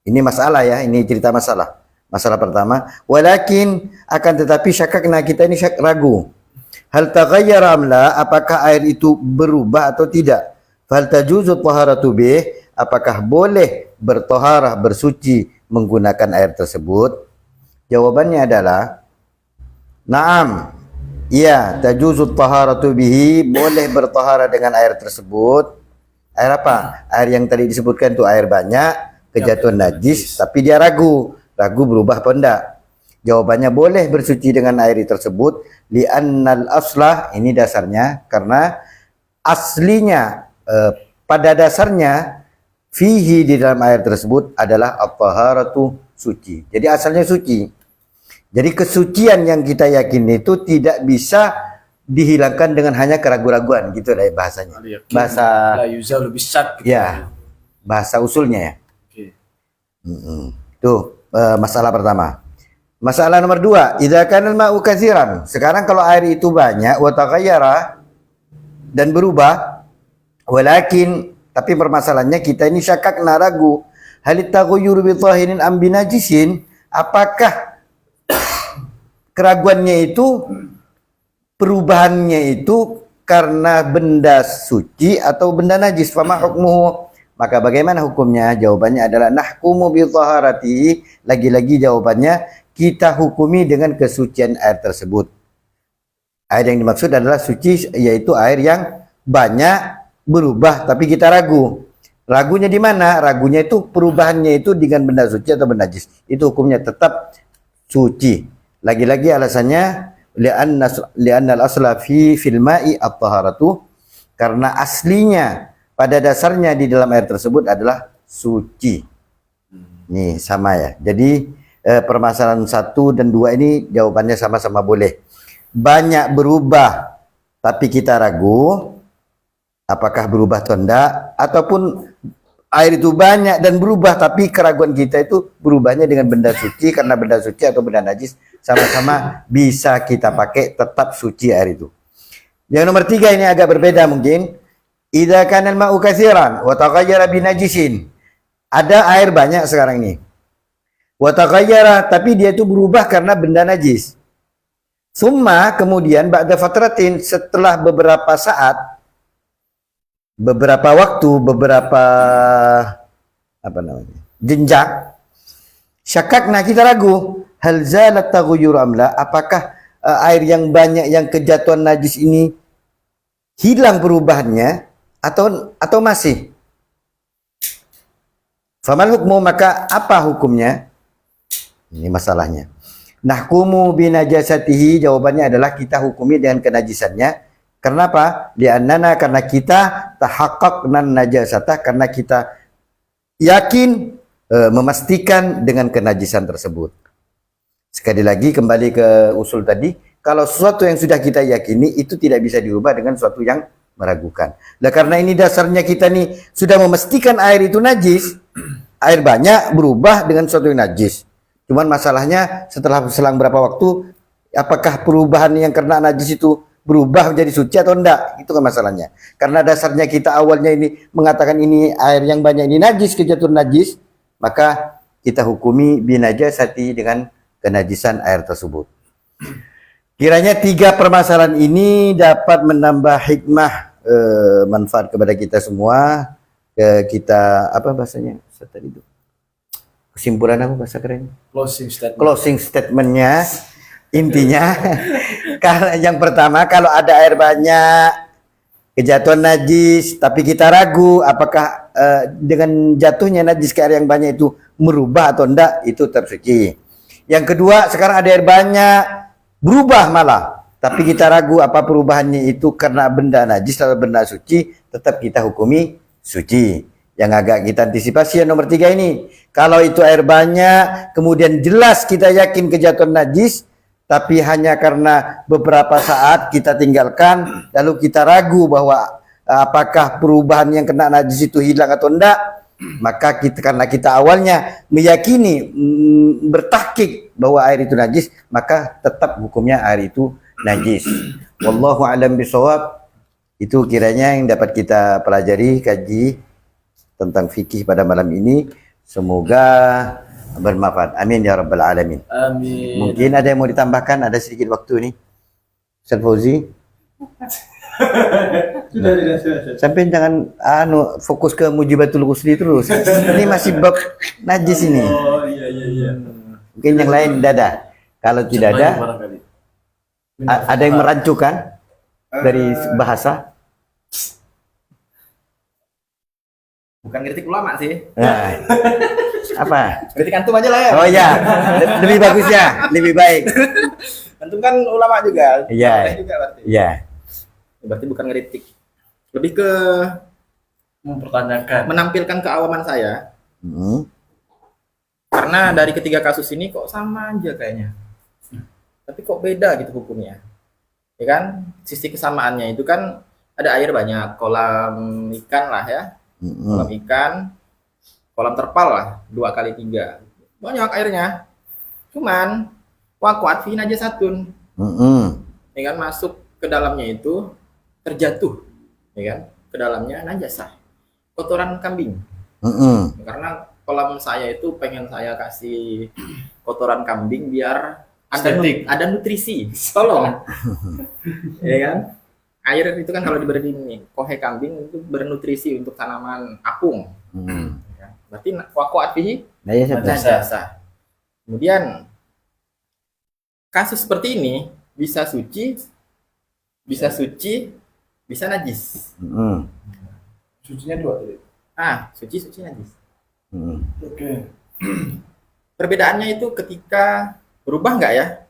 ini masalah ya, ini cerita masalah. Masalah pertama, walakin akan tetapi syakakna, kita ini ragu. Hal taghayyara amla, apakah air itu berubah atau tidak? Fal tajuzu taharatu bih, apakah boleh bertoharah, bersuci menggunakan air tersebut? Jawabannya adalah na'am. Iya, tajuzu taharatu bihi, boleh bertoharah dengan air tersebut. Air apa? Air yang tadi disebutkan itu air banyak, kejatuhan najis, tapi dia ragu berubah apa enggak. Jawabannya boleh bersuci dengan air tersebut, li'annal aslah, ini dasarnya, karena aslinya pada dasarnya fihi, di dalam air tersebut adalah at-taharatu, suci. Jadi asalnya suci. Jadi kesucian yang kita yakini itu tidak bisa dihilangkan dengan hanya keraguan-raguan, gitu lah bahasanya. Bahasa la yuzal bisyak. ya, bahasa usulnya ya. Oke. Tuh masalah pertama. Masalah nomor 2, idza kana al-ma'u katsiran. Sekarang kalau air itu banyak, wa taghayyara, dan berubah, walakin, tapi permasalahannya kita ini syakak, ragu, halit taghayyuru bi tahirin am bi najisin, apakah keraguannya itu, perubahannya itu karena benda suci atau benda najis? Fama hukmuhu, maka bagaimana hukumnya? Jawabannya adalah nahkumu bi taharati, lagi-lagi jawabannya kita hukumi dengan kesucian air tersebut. Air yang dimaksud adalah suci, yaitu air yang banyak berubah tapi kita ragu. Ragunya di mana? Ragunya itu perubahannya itu dengan benda suci atau benda najis. Itu hukumnya tetap suci. Lagi-lagi alasannya li'anna al-asla fil ma'i at-taharatu, karena aslinya pada dasarnya di dalam air tersebut adalah suci. Nih sama ya. Jadi permasalahan 1 dan 2 ini jawabannya sama-sama boleh. Banyak berubah tapi kita ragu apakah berubah atau enggak, ataupun air itu banyak dan berubah tapi keraguan kita itu berubahnya dengan benda suci, karena benda suci atau benda najis sama-sama bisa kita pakai, tetap suci air itu. Yang nomor 3 ini agak berbeda mungkin. Idza kana al-ma'u katsiran wa taghayyara bi najisin. Ada air banyak sekarang ini. Wa taghayyara, tapi dia itu berubah karena benda najis. Summa, kemudian ba'da fatratin, setelah beberapa saat, beberapa waktu, beberapa jenjang, syakakna, kita ragu, hal zalat taghayyur amla, apakah air yang banyak yang kejatuhan najis ini hilang perubahannya atau masih? Famal hukmu, maka apa hukumnya? Ini masalahnya. Nahkumu binajasatihi, jawabannya adalah kita hukumi dengan kenajisannya. Kenapa? Li'annana, karena kita tahaqqaqna najasatah, karena kita yakin, memastikan dengan kenajisan tersebut. Sekali lagi kembali ke usul tadi, kalau sesuatu yang sudah kita yakini itu tidak bisa diubah dengan sesuatu yang meragukan. Nah, karena ini dasarnya kita nih sudah memastikan air itu najis, air banyak berubah dengan sesuatu yang najis. Cuman masalahnya setelah selang berapa waktu, apakah perubahan yang karena najis itu berubah menjadi suci atau enggak? Itu kan masalahnya. Karena dasarnya kita awalnya ini mengatakan ini air yang banyak ini najis, kejatuhan najis, maka kita hukumi binajasati dengan kenajisan air tersebut. Kiranya 3 permasalahan ini dapat menambah hikmah, manfaat kepada kita semua. Kita apa bahasanya tadi itu? Kesimpulan apa bahasa keren? Closing statement. Closing statementnya intinya kalau yang pertama, kalau ada air banyak, kejatuhan najis, tapi kita ragu apakah dengan jatuhnya najis ke air yang banyak itu merubah atau enggak, itu tersuci. Yang kedua, sekarang ada air banyak berubah malah, tapi kita ragu apa perubahannya itu karena benda najis atau benda suci, tetap kita hukumi suci. Yang agak kita antisipasi yang nomor 3 ini, kalau itu air banyak, kemudian jelas kita yakin kejatuhan najis, tapi hanya karena beberapa saat kita tinggalkan, lalu kita ragu bahwa apakah perubahan yang kena najis itu hilang atau enggak, maka kita, karena kita awalnya meyakini, bertahqiq bahwa air itu najis, maka tetap hukumnya air itu najis. Wallahu a'lam bishawab. Itu kiranya yang dapat kita pelajari, kaji tentang fikih pada malam ini. Semoga bermanfaat. Amin ya rabbal alamin. Amin. Mungkin ada yang mau ditambahkan, ada sedikit waktu nih. Ustaz Fauzi. Sudah. Sampai jangan fokus ke mujibatul ghusli terus. Ini masih bab najis ini. Oh iya. Mungkin yang lain tidak ada. Kalau tidak ada, ada yang merancukan dari bahasa. Bukan kritik ulama sih. Nah, apa? Kritik antum aja lah ya. Oh iya, lebih bagus ya, lebih baik. Antum kan ulama juga. Iya. Boleh juga berarti. Iya. Berarti bukan ngeritik. Lebih ke Mempertanyakan. menampilkan keawaman saya. Karena dari ketiga kasus ini kok sama aja kayaknya. Tapi kok beda gitu hukumnya. Ya kan? Sisi kesamaannya itu kan ada air banyak, kolam ikan lah ya. Kolam ikan, kolam terpal lah, 2 kali 3. Banyak airnya. Cuman waqa'at fi najasatun. Ya kan, masuk ke dalamnya itu terjatuh, ya kan? Ke dalamnya najasah. Kotoran kambing. Karena kolam saya itu pengen saya kasih kotoran kambing biar ada nutrisi. Tolong. Ya kan? Air itu kan kalau diberi ini kohe kambing itu bernutrisi untuk tanaman apung. Ya. Berarti waqa'at fihi najasah. Kemudian kasus seperti ini bisa suci, bisa najis. Sucinya 2 tadi. Hmm. Suci najis. Oke. Perbedaannya itu ketika berubah nggak ya?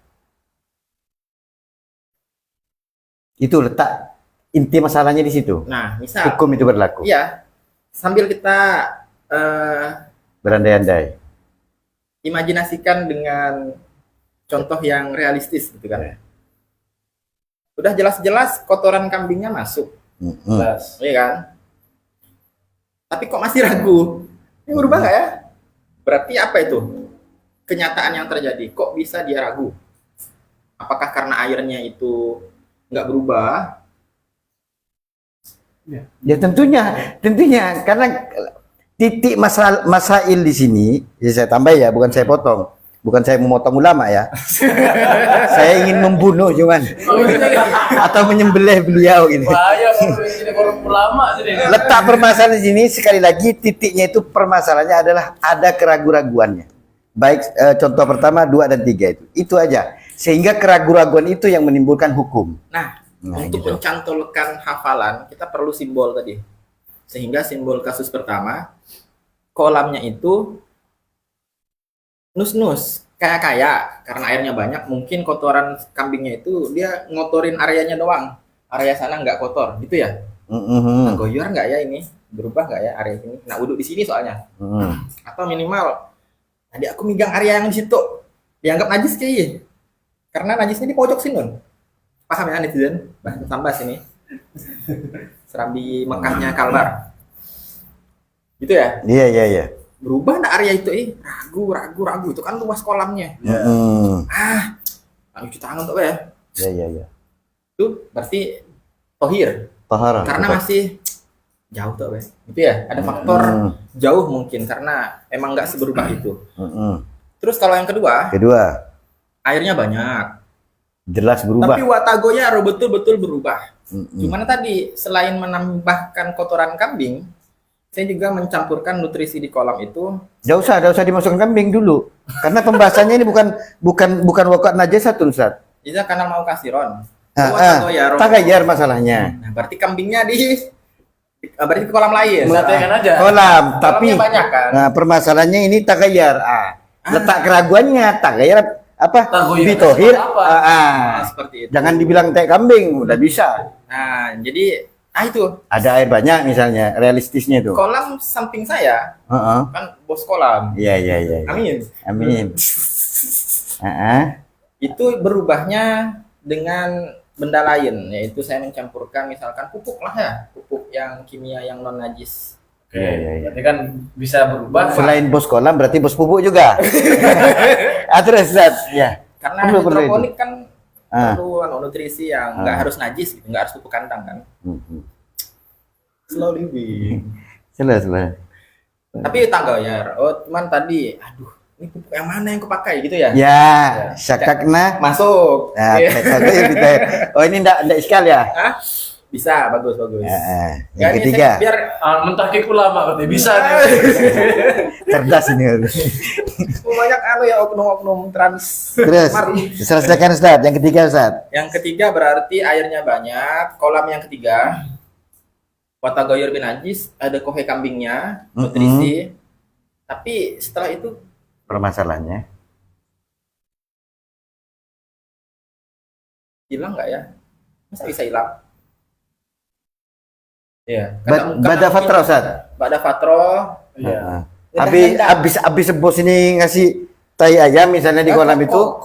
Itu letak inti masalahnya di situ. Nah, misal Hukum itu berlaku. iya, sambil kita Berandai-andai. imajinasikan dengan contoh yang realistis gitu kan. Udah jelas-jelas kotoran kambingnya masuk, Jelas. iya kan? Tapi kok masih ragu? Ini berubah nggak ya? Berarti apa itu? Kenyataan yang terjadi. Kok bisa dia ragu? Apakah karena airnya itu nggak berubah? Ya tentunya karena titik masail di sini, ya saya tambah ya, bukan saya potong, bukan saya memotong ulama ya. Saya ingin membunuh cuman atau menyembelih beliau ini. Bahaya kalau ini orang ulama sini. Letak permasalahan di sini sekali lagi titiknya itu permasalahannya adalah ada keraguan-raguannya. Baik contoh pertama 2 dan 3 itu aja. Sehingga keraguan-raguan itu yang menimbulkan hukum. Nah, untuk gitu. mencantolkan hafalan, kita perlu simbol tadi. Sehingga simbol kasus pertama, kolamnya itu nus-nus, kayak karena airnya banyak, mungkin kotoran kambingnya itu dia ngotorin areanya doang. Area sana nggak kotor, gitu ya? Nah, goyor nggak ya ini? Berubah nggak ya area ini? Nah, uduk di sini soalnya. Atau minimal, tadi aku megang area yang di situ, dianggap najis kayaknya. Karena najisnya di pojok sini. Paham ya netizen? Bahasa Sambas ini. Serambi Mekahnya Kalbar. Gitu ya? Iya. Berubah enggak area itu? Ragu. Itu kan luas kolamnya. Cuci tangan tuh ya. Iya. Itu berarti tohir. Taharah. Karena masih jauh tuh ya. Itu ya, ada faktor jauh mungkin karena emang nggak seberubah itu. Terus kalau yang kedua, airnya banyak. jelas berubah. Tapi Watagoyaro betul-betul berubah. Mm-mm. Cuman tadi selain menambahkan kotoran kambing, saya juga mencampurkan nutrisi di kolam itu. Nggak usah dimasukkan kambing dulu. Karena pembahasannya ini bukan wakat najasatun, Ustaz. Itu kanal mau kasiron. Tagayyar masalahnya. Nah, berarti kambingnya berarti di kolam lain. Mengataikan aja. Kolam, tapi Kolamnya banyak kan. nah, permasalahannya ini tagayyar. Letak keraguannya tagayyar apa? Tagoyar. Bitohir. Apa? Nah, seperti itu. Jangan dibilang teh kambing, udah bisa. Nah, jadi itu Ada air banyak misalnya, realistisnya itu. kolam samping saya Heeh. kan bos kolam. Iya. Amin. Amin. Heeh. Itu berubahnya dengan benda lain, yaitu saya mencampurkan misalkan pupuk lah ya, pupuk yang kimia yang non najis. Oke, Iya. berarti kan bisa berubah. Selain bos kolam berarti bos pupuk juga. Terus, Ustaz. Ya. Karena Perlu hidroponik kan Ah. perlu nutrisi yang nggak harus najis, gitu, nggak harus pupuk kandang kan. Slow living. Jelas. Tapi Tagayar, cuman tadi, aduh, ini pupuk yang mana yang kupakai gitu ya? Ya, syakakna. Masuk. Nah, Iya. kita. Oh, ini enggak iskal ya? Hah? Bisa, bagus. Yang Ya, ini ketiga, saya biar Mentahkik ulama berarti bisa nih. cerdas ini. banyak ya oknum-oknum trans. Terus, selesaikan Ustaz. Yang ketiga, Ustaz. Yang ketiga berarti airnya banyak. Kolam yang ketiga, Watagoyar bin najis, ada kohe kambingnya, nutrisi. Tapi setelah itu Permasalahannya. hilang nggak ya? Masa bisa hilang? Iya. Bada Fatra, Ustaz. Bada Fatro. Iya. Habis bos ini ngasih tai ayam misalnya di kolam itu,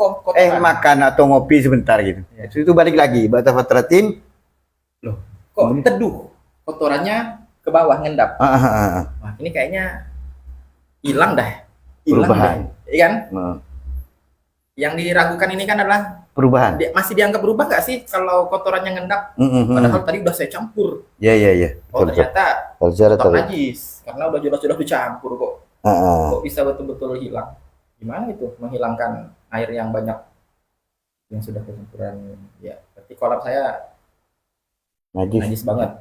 makan atau ngopi sebentar gitu. Itu balik lagi, Bada Fatratin. Kok teduh? Kotorannya ke bawah ngendap. Wah, ini kayaknya hilang dah. Perubahan. Iya kan? Yang diragukan ini kan adalah Perubahan. masih dianggap berubah nggak sih kalau kotorannya ngendap? Padahal tadi udah saya campur. Iya. Oh, ternyata Kalau secara tetap tahu. najis karena udah jelas-jelas dicampur kok. Kok bisa betul-betul hilang? Gimana itu menghilangkan air yang banyak yang sudah kecampuran? Ya, berarti kolam saya najis banget.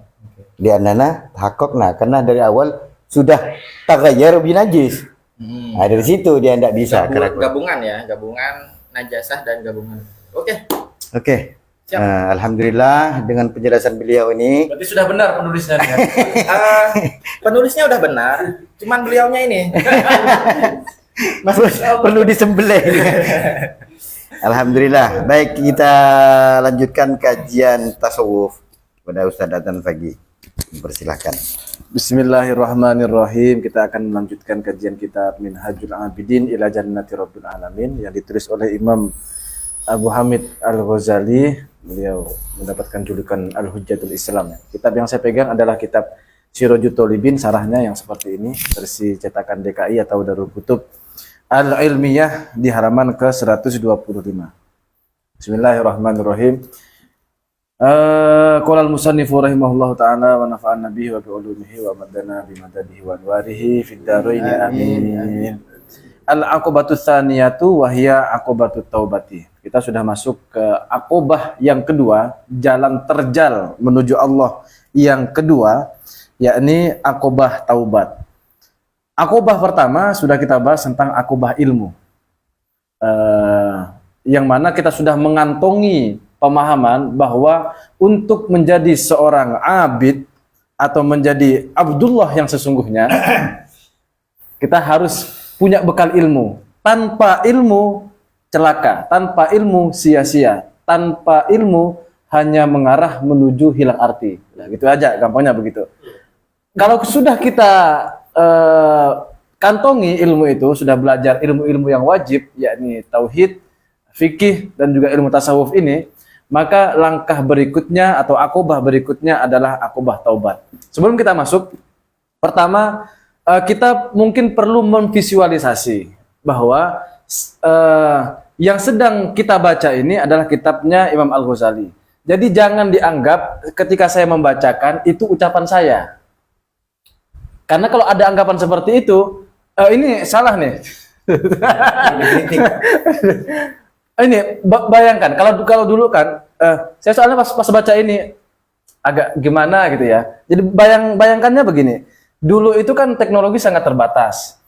Di anana hakok nah karena dari awal sudah tagayyar bin najis. Nah, dari situ dia tidak bisa keraguan. Gabungan najasah dan gabungan. Oke. Siap. Alhamdulillah dengan penjelasan beliau ini. Berarti sudah benar penulisnya ya. Penulisnya udah benar, cuman beliaunya ini Perlu disembelih. Alhamdulillah. Baik, kita lanjutkan kajian tasawuf pada Ustaz Adnan Fagi. Persilahkan. Bismillahirrahmanirrahim. Kita akan melanjutkan kajian kitab Minhajul Abidin ila Jannati Rabbil Alamin yang ditulis oleh Imam Abu Hamid Al-Ghazali. Beliau mendapatkan julukan Al-Hujjatul Islam. Kitab yang saya pegang adalah kitab Sirajut Thalibin, sarahnya yang seperti ini, versi cetakan DKI atau Darul Kutub Al-Ilmiyah di halaman ke-125. Bismillahirrahmanirrahim. Qala al-musannifu rahimahullahu ta'ala wa nafa'ana bihi wa bi ulumihi wa madana bi madadihi wa anwarihi fid dharain amin. Al-aqobatu tsaniyatu wa hiya aqobatu taubati. Kita sudah masuk ke aqobah yang kedua, jalan terjal menuju Allah yang kedua, yakni aqobah taubat. Aqobah pertama sudah kita bahas tentang aqobah ilmu. Yang mana kita sudah mengantongi pemahaman bahwa untuk menjadi seorang abid atau menjadi Abdullah yang sesungguhnya, kita harus punya bekal ilmu. Tanpa ilmu celaka, tanpa ilmu sia-sia, tanpa ilmu hanya mengarah menuju hilang arti. Nah, gitu aja, gampangnya begitu. Kalau sudah kita kantongi ilmu itu, sudah belajar ilmu-ilmu yang wajib, yakni tauhid, fikih, dan juga ilmu tasawuf ini, maka langkah berikutnya atau akobah berikutnya adalah akobah taubat. Sebelum kita masuk, pertama kita mungkin perlu memvisualisasi bahwa yang sedang kita baca ini adalah kitabnya Imam Al-Ghazali. Jadi jangan dianggap ketika saya membacakan itu ucapan saya. Karena kalau ada anggapan seperti itu, ini salah nih. Ini bayangkan kalau dulu kan, saya soalnya pas baca ini agak gimana gitu ya. Jadi bayangkannya begini. Dulu itu kan teknologi sangat terbatas.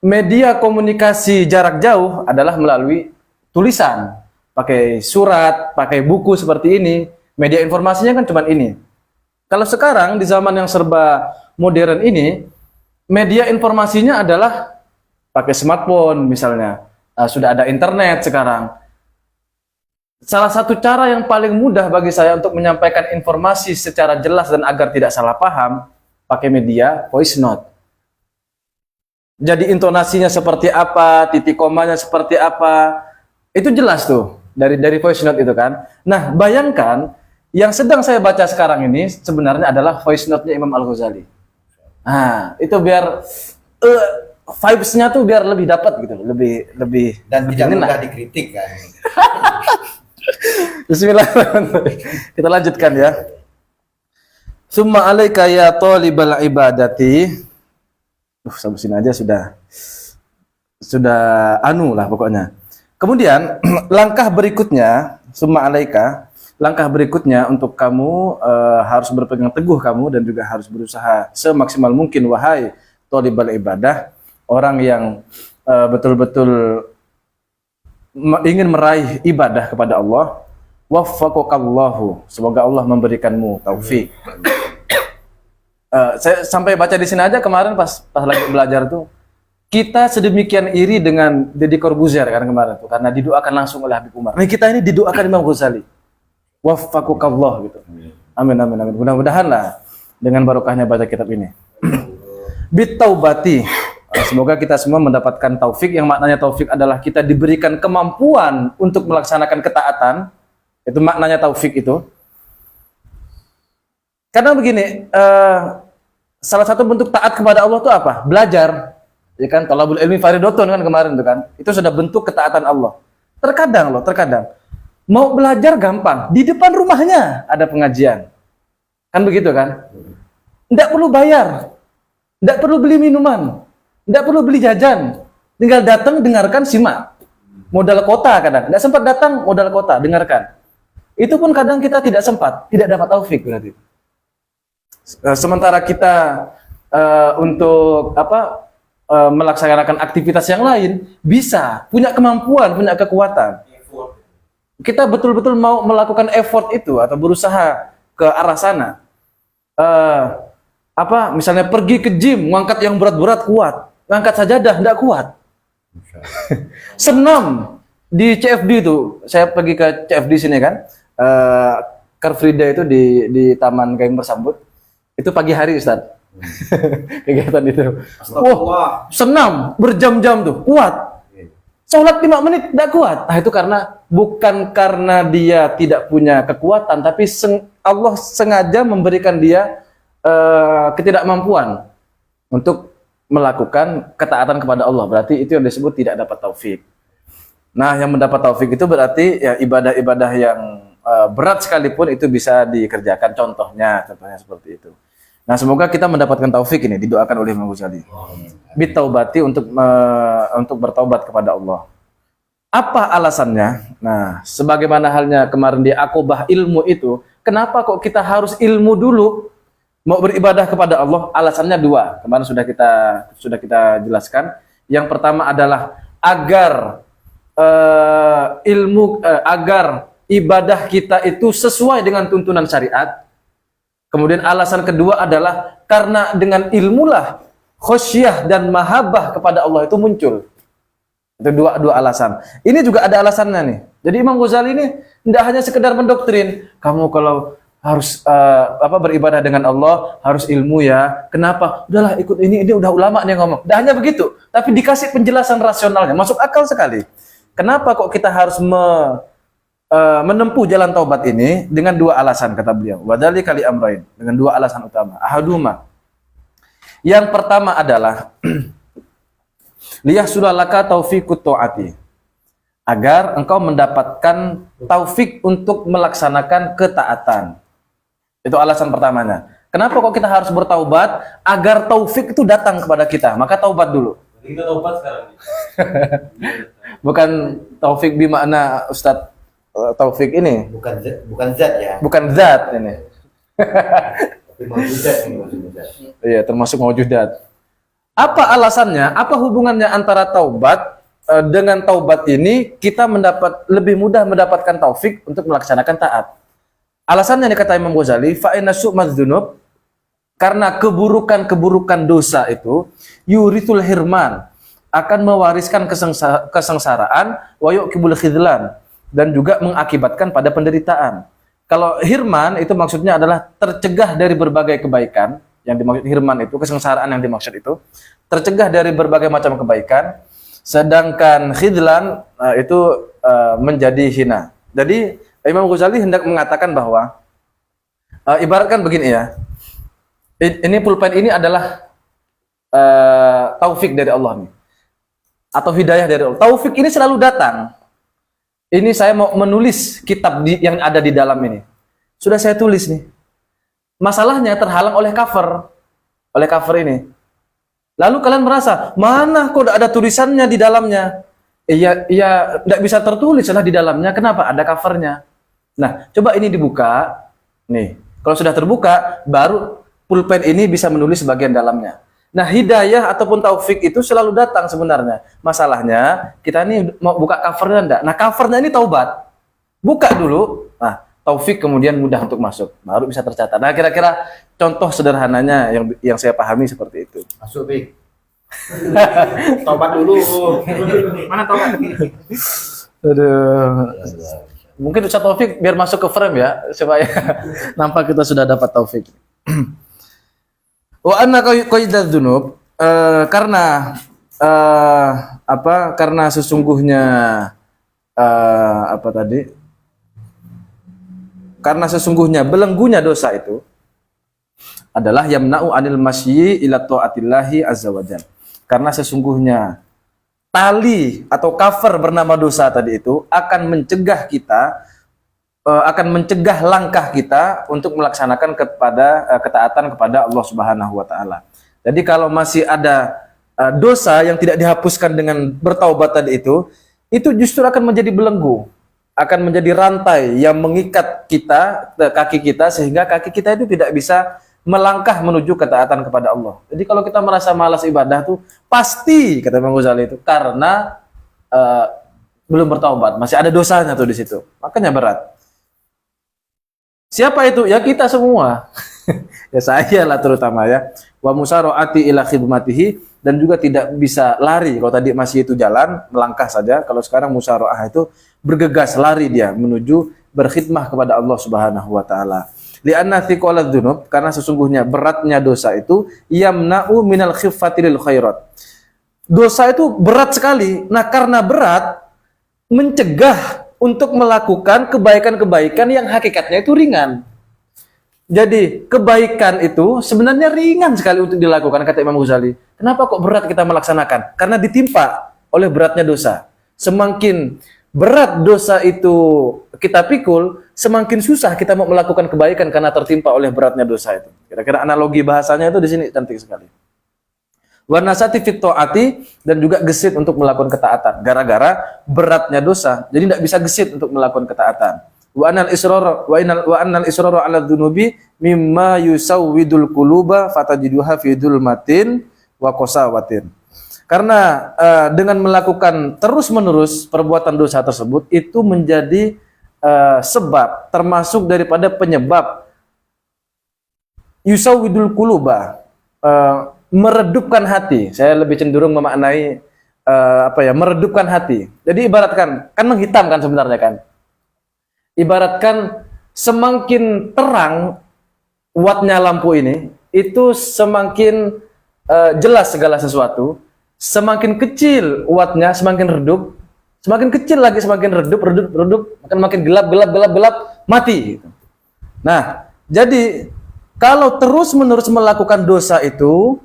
Media komunikasi jarak jauh adalah melalui tulisan, pakai surat, pakai buku seperti ini. Media informasinya kan cuma ini. Kalau sekarang di zaman yang serba modern ini, media informasinya adalah pakai smartphone misalnya. Sudah ada internet sekarang. Salah satu cara yang paling mudah bagi saya untuk menyampaikan informasi secara jelas dan agar tidak salah paham, pakai media voice note. Jadi intonasinya seperti apa, titik komanya seperti apa, itu jelas tuh dari voice note itu kan. Nah, bayangkan yang sedang saya baca sekarang ini sebenarnya adalah voice note-nya Imam Al-Ghazali. Nah, itu biar vibes-nya tuh biar lebih dapat gitu, lebih Dan lebih tidak enak. mudah dikritik kan. Bismillahirrahmanirrahim. Kita lanjutkan ya. Summa alaika ya talibal ibadati. Sampai sini aja sudah anu lah pokoknya. Kemudian langkah berikutnya, summa alaika, langkah berikutnya untuk kamu harus berpegang teguh kamu dan juga harus berusaha semaksimal mungkin wahai talibal ibadah, orang yang betul-betul ingin meraih ibadah kepada Allah. Waffaqakallahu, semoga Allah memberikanmu taufik. Saya sampai baca di sini aja kemarin pas lagi belajar tuh, kita sedemikian iri dengan Deddy Corbuzier kan kemarin tuh, karena didoakan langsung oleh Habib Umar. Nah, kita ini didoakan Imam Ghazali. Waffaqakallah gitu. Amin amin amin. Mudah-mudahan lah dengan barokahnya baca kitab ini. Bitaubati. Semoga kita semua mendapatkan taufik, yang maknanya taufik adalah kita diberikan kemampuan untuk melaksanakan ketaatan. Itu maknanya taufik itu. Karena begini, salah satu bentuk taat kepada Allah itu apa? Belajar. Ya kan, talabul ilmi fardhatun kan kemarin itu kan. Itu sudah bentuk ketaatan Allah. Terkadang mau belajar gampang, di depan rumahnya ada pengajian. Kan begitu kan? Enggak perlu bayar. Enggak perlu beli minuman. Enggak perlu beli jajan. Tinggal datang, dengarkan, simak. Modal kota kadang. Enggak sempat datang, modal kota, dengarkan. Itu pun kadang kita tidak sempat, tidak dapat taufik berarti. Sementara kita untuk melaksanakan aktivitas yang lain bisa, punya kemampuan, punya kekuatan. Kita betul-betul mau melakukan effort itu atau berusaha ke arah sana. Misalnya pergi ke gym, ngangkat yang berat-berat kuat, ngangkat sajadah enggak kuat. Senam di CFD itu, saya pergi ke CFD sini kan, Car Free Day itu di Taman Gayung Bersambut. Itu pagi hari Ustaz. Kegiatan itu. Wah, senam berjam-jam tuh, kuat. Sholat 5 menit tidak kuat. Nah, itu bukan karena dia tidak punya kekuatan, tapi Allah sengaja memberikan dia ketidakmampuan untuk melakukan ketaatan kepada Allah. Berarti itu yang disebut tidak dapat taufik. Nah, yang mendapat taufik itu berarti ya ibadah-ibadah yang berat sekalipun itu bisa dikerjakan. Contohnya seperti itu. Nah, semoga kita mendapatkan taufik ini, didoakan oleh Imam Ghazali. Bitaubati untuk bertaubat kepada Allah. Apa alasannya? Nah, sebagaimana halnya kemarin di Aqobah ilmu itu, kenapa kok kita harus ilmu dulu mau beribadah kepada Allah? Alasannya 2. Kemarin sudah kita jelaskan. Yang pertama adalah agar agar ibadah kita itu sesuai dengan tuntunan syariat. Kemudian alasan kedua adalah karena dengan ilmulah khosyah dan mahabbah kepada Allah itu muncul. Itu dua alasan. Ini juga ada alasannya nih. Jadi Imam Ghazali ini tidak hanya sekedar mendoktrin, kamu kalau harus beribadah dengan Allah harus ilmu ya. Kenapa? Udahlah ikut ini udah ulama nih ngomong. Tidak hanya begitu, tapi dikasih penjelasan rasionalnya, masuk akal sekali. Kenapa kok kita harus menempuh jalan taubat ini dengan 2 alasan kata beliau. Wadali kali amrain, dengan 2 alasan utama. Ahaduma. Yang pertama adalah liyahsulalaka taufiqut taati. Agar engkau mendapatkan taufik untuk melaksanakan ketaatan. Itu alasan pertamanya. Kenapa kok kita harus bertaubat? Agar taufik itu datang kepada kita. Maka taubat dulu. Kita taubat sekarang. Bukan taufik bimakna Ustadz Taufik ini. Bukan zat ya. Bukan zat ini. Tapi mawjudat ini maksudnya zat. Iya, termasuk mawjudat. Apa alasannya? Apa hubungannya antara taubat dengan taubat ini kita lebih mudah mendapatkan taufik untuk melaksanakan taat? Alasannya nih kata Imam Ghazali, fa inna su'maz dzunub, karena keburukan-keburukan dosa itu yurithul hirman, akan mewariskan kesengsaraan, wa yuqibul khidlan, dan juga mengakibatkan pada penderitaan. Kalau hirman itu maksudnya adalah tercegah dari berbagai kebaikan. Yang dimaksud hirman itu, kesengsaraan yang dimaksud itu tercegah dari berbagai macam kebaikan, sedangkan khidlan itu menjadi hina. Jadi Imam Ghazali hendak mengatakan bahwa ibaratkan begini ya, ini pulpen ini adalah taufik dari Allah nih, atau hidayah dari Allah. Taufik ini selalu datang. Ini saya mau menulis kitab yang ada di dalam ini, sudah saya tulis nih. Masalahnya terhalang oleh cover ini. Lalu kalian merasa, mana kok ada tulisannya di dalamnya? Iya, tidak bisa tertulis lah di dalamnya. Kenapa? Ada covernya. Nah, coba ini dibuka. Nih, kalau sudah terbuka, baru pulpen ini bisa menulis bagian dalamnya. Nah, hidayah ataupun taufik itu selalu datang sebenarnya. Masalahnya, kita ini mau buka covernya enggak? Nah, covernya ini taubat. Buka dulu. Nah, taufik kemudian mudah untuk masuk, baru bisa tercatat. Nah, kira-kira contoh sederhananya yang saya pahami seperti itu. Masuk, Bik. Tobat dulu. Mana tobat? Aduh. Mungkin Ustaz Taufik biar masuk ke frame ya, supaya nampak kita sudah dapat taufik. Wa anna qaidzadz dzunub, karena karena sesungguhnya karena sesungguhnya belenggunya dosa itu adalah yamna'u anil masyi ila ta'atillahi azza wajalla. Karena sesungguhnya tali atau cover bernama dosa tadi itu akan mencegah kita, akan mencegah langkah kita untuk melaksanakan ketaatan kepada Allah Subhanahu wa taala. Jadi kalau masih ada dosa yang tidak dihapuskan dengan bertaubat tadi itu justru akan menjadi belenggu, akan menjadi rantai yang mengikat kita, kaki kita, sehingga kaki kita itu tidak bisa melangkah menuju ketaatan kepada Allah. Jadi kalau kita merasa malas ibadah tuh pasti, kata Imam Ghazali itu, karena belum bertaubat, masih ada dosanya tuh di situ. Makanya berat. Siapa itu? Ya kita semua. Ya saya lah terutama ya. Wa musara'ati ila khidmatihi, dan juga tidak bisa lari. Kalau tadi masih itu jalan, melangkah saja. Kalau sekarang musara'ah itu bergegas, lari dia menuju berkhidmah kepada Allah Subhanahu wa taala. Li'anna thiqaladz dzunub, karena sesungguhnya beratnya dosa itu yamna'u minal khiffati lil khairat. Dosa itu berat sekali. Nah, karena berat mencegah untuk melakukan kebaikan-kebaikan yang hakikatnya itu ringan. Jadi, kebaikan itu sebenarnya ringan sekali untuk dilakukan, kata Imam Ghazali. Kenapa kok berat kita melaksanakan? Karena ditimpa oleh beratnya dosa. Semakin berat dosa itu kita pikul, semakin susah kita mau melakukan kebaikan karena tertimpa oleh beratnya dosa itu. Kira-kira analogi bahasanya itu di sini cantik sekali. Wa nasati fit taati, dan juga gesit untuk melakukan ketaatan gara-gara beratnya dosa. Jadi tidak bisa gesit untuk melakukan ketaatan. Wa annal israra ala dzunubi mimma yusawwidul quluba fatajiduha fi dzulmatin wa qasawatin. Karena dengan melakukan terus-menerus perbuatan dosa tersebut itu menjadi sebab, termasuk daripada penyebab yusawwidul quluba, meredupkan hati. Saya lebih cenderung memaknai meredupkan hati. Jadi ibaratkan, kan menghitam kan sebenarnya kan. Ibaratkan semakin terang wattnya lampu ini, itu semakin jelas segala sesuatu. Semakin kecil wattnya, semakin redup. Semakin kecil lagi, semakin redup, makin gelap, mati. Nah, jadi kalau terus-menerus melakukan dosa itu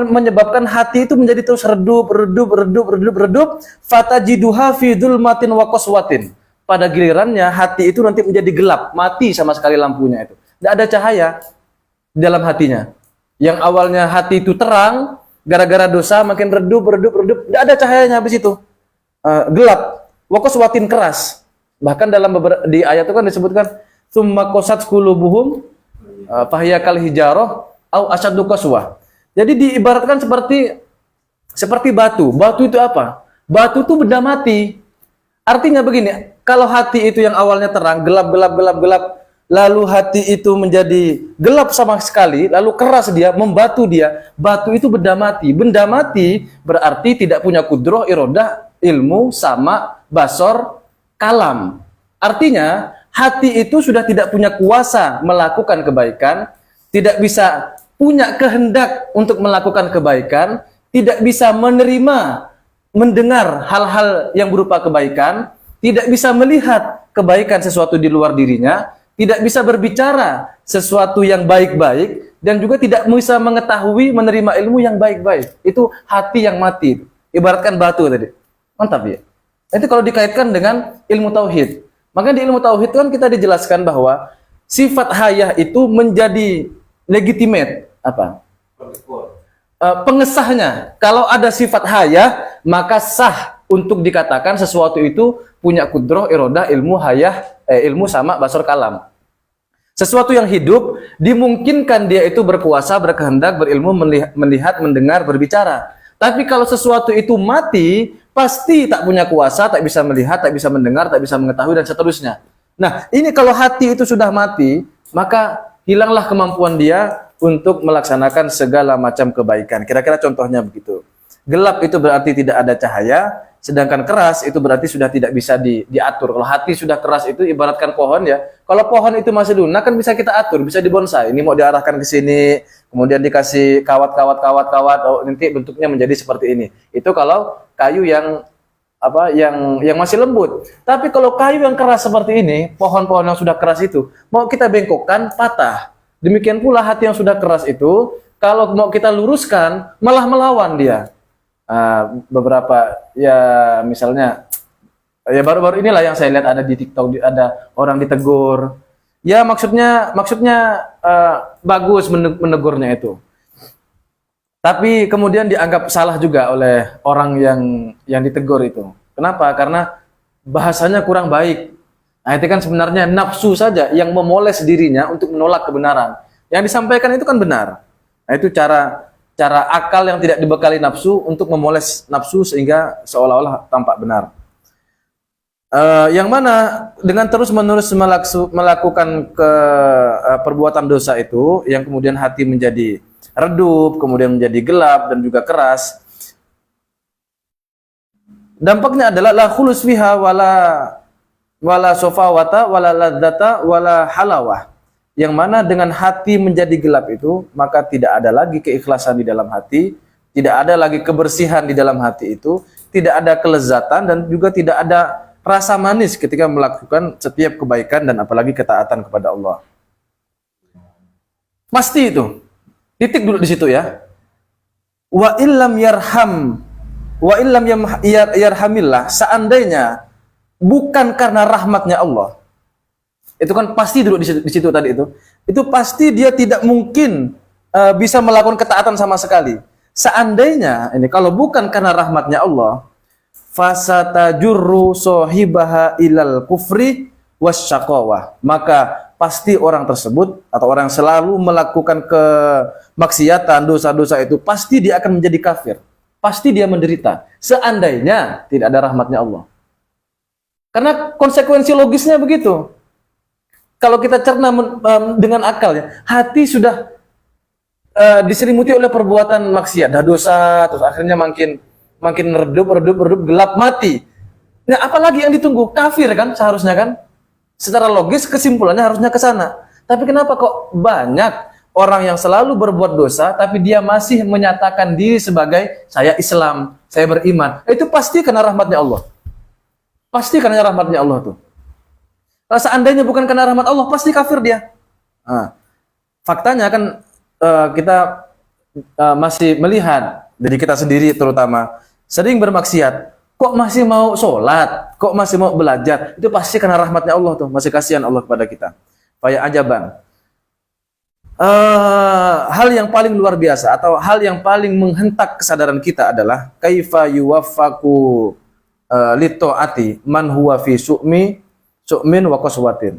menyebabkan hati itu menjadi terus redup. Fatajiduha fi dzulmatin wa qaswatin. Pada gilirannya hati itu nanti menjadi gelap, mati sama sekali lampunya itu. Tidak ada cahaya di dalam hatinya. Yang awalnya hati itu terang, gara-gara dosa makin redup, tidak ada cahayanya habis itu. gelap, wa qaswatin keras. Bahkan dalam di ayat itu kan disebutkan tsumma qasat qulubuhum fahiya kal hijarah au asyaddu qaswah. Jadi diibaratkan seperti batu. Batu itu apa? Batu itu benda mati. Artinya begini, kalau hati itu yang awalnya terang, gelap, lalu hati itu menjadi gelap sama sekali, lalu keras dia, membatu dia, batu itu benda mati. Benda mati berarti tidak punya kudroh, irodah, ilmu, sama, basor, kalam. Artinya, hati itu sudah tidak punya kuasa melakukan kebaikan, tidak bisa punya kehendak untuk melakukan kebaikan, tidak bisa menerima, mendengar hal-hal yang berupa kebaikan, tidak bisa melihat kebaikan sesuatu di luar dirinya, tidak bisa berbicara sesuatu yang baik-baik, dan juga tidak bisa mengetahui, menerima ilmu yang baik-baik. Itu hati yang mati. Ibaratkan batu tadi. Mantap ya. Itu kalau dikaitkan dengan ilmu tauhid. Maka di ilmu tauhid kan kita dijelaskan bahwa sifat hayah itu menjadi legitimate. Apa? Pengesahnya. Kalau ada sifat hayah, maka sah untuk dikatakan sesuatu itu punya kudroh, irodah, ilmu hayah, ilmu sama, basor, kalam. Sesuatu yang hidup, dimungkinkan dia itu berkuasa, berkehendak, berilmu, melihat, mendengar, berbicara. Tapi kalau sesuatu itu mati, pasti tak punya kuasa, tak bisa melihat, tak bisa mendengar, tak bisa mengetahui, dan seterusnya. Nah, ini kalau hati itu sudah mati, maka hilanglah kemampuan dia untuk melaksanakan segala macam kebaikan. Kira-kira contohnya begitu. Gelap itu berarti tidak ada cahaya, sedangkan keras itu berarti sudah tidak bisa diatur. Kalau hati sudah keras itu ibaratkan pohon ya. Kalau pohon itu masih lunak kan bisa kita atur, bisa dibonsai. Ini mau diarahkan ke sini, kemudian kawat, oh, nanti bentuknya menjadi seperti ini. Itu kalau kayu yang yang masih lembut. Tapi kalau kayu yang keras seperti ini, pohon-pohon yang sudah keras itu, mau kita bengkokkan patah. Demikian pula hati yang sudah keras itu, kalau mau kita luruskan, malah melawan dia. Beberapa ya misalnya ya baru-baru inilah yang saya lihat ada di TikTok, ada orang ditegur. Ya maksudnya bagus menegurnya itu. Tapi kemudian dianggap salah juga oleh orang yang ditegur itu. Kenapa? Karena bahasanya kurang baik. Nah, itu kan sebenarnya nafsu saja yang memoles dirinya untuk menolak kebenaran. Yang disampaikan itu kan benar. Nah, itu cara akal yang tidak dibekali nafsu untuk memoles nafsu sehingga seolah-olah tampak benar. Yang mana dengan terus-menerus melakukan perbuatan dosa itu, yang kemudian hati menjadi redup, kemudian menjadi gelap dan juga keras. Dampaknya adalah la khulus fiha wala sofawata wala ladzata wala halawah. Yang mana dengan hati menjadi gelap itu, maka tidak ada lagi keikhlasan di dalam hati, tidak ada lagi kebersihan di dalam hati itu, tidak ada kelezatan dan juga tidak ada rasa manis ketika melakukan setiap kebaikan dan apalagi ketaatan kepada Allah. Pasti itu. Titik dulu di situ ya. Wa illam yarhamillah, seandainya bukan karena rahmatnya Allah. Itu kan pasti dulu di situ tadi itu. Itu pasti dia tidak mungkin bisa melakukan ketaatan sama sekali. Seandainya ini kalau bukan karena rahmatnya Allah, fasatajurru sahibaha ilal kufri wasyaqawah. Maka pasti orang tersebut atau orang yang selalu melakukan kemaksiatan, dosa-dosa itu pasti dia akan menjadi kafir. Pasti dia menderita. Seandainya tidak ada rahmatnya Allah. Karena konsekuensi logisnya begitu. Kalau kita cerna dengan akalnya, hati sudah diselimuti oleh perbuatan maksiat, dah dosa, terus akhirnya makin redup, gelap, mati. Nah, apalagi yang ditunggu? Kafir kan seharusnya kan? Secara logis kesimpulannya harusnya ke sana. Tapi kenapa kok banyak orang yang selalu berbuat dosa, tapi dia masih menyatakan diri sebagai saya Islam, saya beriman? Itu pasti karena rahmatnya Allah. Pasti karena rahmatnya Allah tuh. Kalau seandainya bukan karena rahmat Allah, pasti kafir dia. Nah, faktanya kan kita masih melihat dari kita sendiri terutama sering bermaksiat, kok masih mau sholat, kok masih mau belajar, itu pasti karena rahmatnya Allah tuh, masih kasihan Allah kepada kita. Kayak ajaban. Hal yang paling luar biasa atau hal yang paling menghentak kesadaran kita adalah kaifa yuwaffaku litaati man huwa fi su'min wa qaswatin.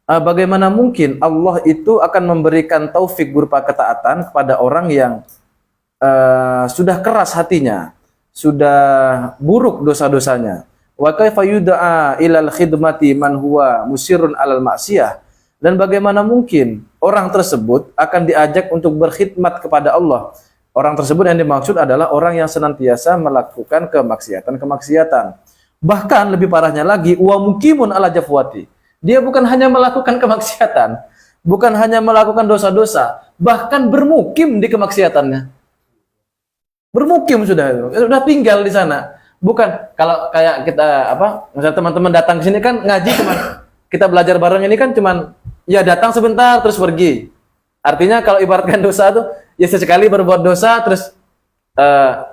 Bagaimana mungkin Allah itu akan memberikan taufik berupa ketaatan kepada orang yang sudah keras hatinya, sudah buruk dosa-dosanya. Wa kaifa yud'a ilal khidmati man huwa musirrun alal ma'siyah. Dan bagaimana mungkin orang tersebut akan diajak untuk berkhidmat kepada Allah. Orang tersebut yang dimaksud adalah orang yang senantiasa melakukan kemaksiatan. Bahkan lebih parahnya lagi, wa mukimun ala jafwati. Dia bukan hanya melakukan kemaksiatan, bukan hanya melakukan dosa-dosa, bahkan bermukim di kemaksiatannya. Bermukim sudah tinggal di sana. Bukan kalau kayak kita misalnya teman-teman datang ke sini kan ngaji cuman kita belajar bareng ini kan cuman ya datang sebentar terus pergi. Artinya kalau ibaratkan dosa tuh ya sesekali berbuat dosa terus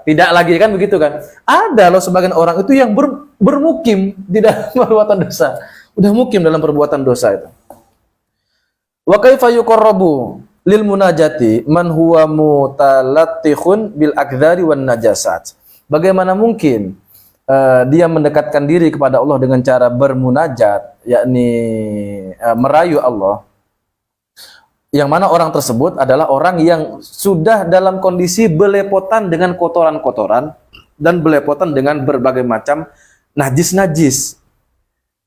tidak lagi kan begitu kan. Ada loh sebagian orang itu yang bermukim di dalam perbuatan dosa. Udah mukim dalam perbuatan dosa itu. Wa kaifa yuqarrabu lil munajati man huwa mutalattihun bil akdzari wan najasat. Bagaimana mungkin dia mendekatkan diri kepada Allah dengan cara bermunajat, yakni merayu Allah, yang mana orang tersebut adalah orang yang sudah dalam kondisi belepotan dengan kotoran-kotoran dan belepotan dengan berbagai macam najis-najis.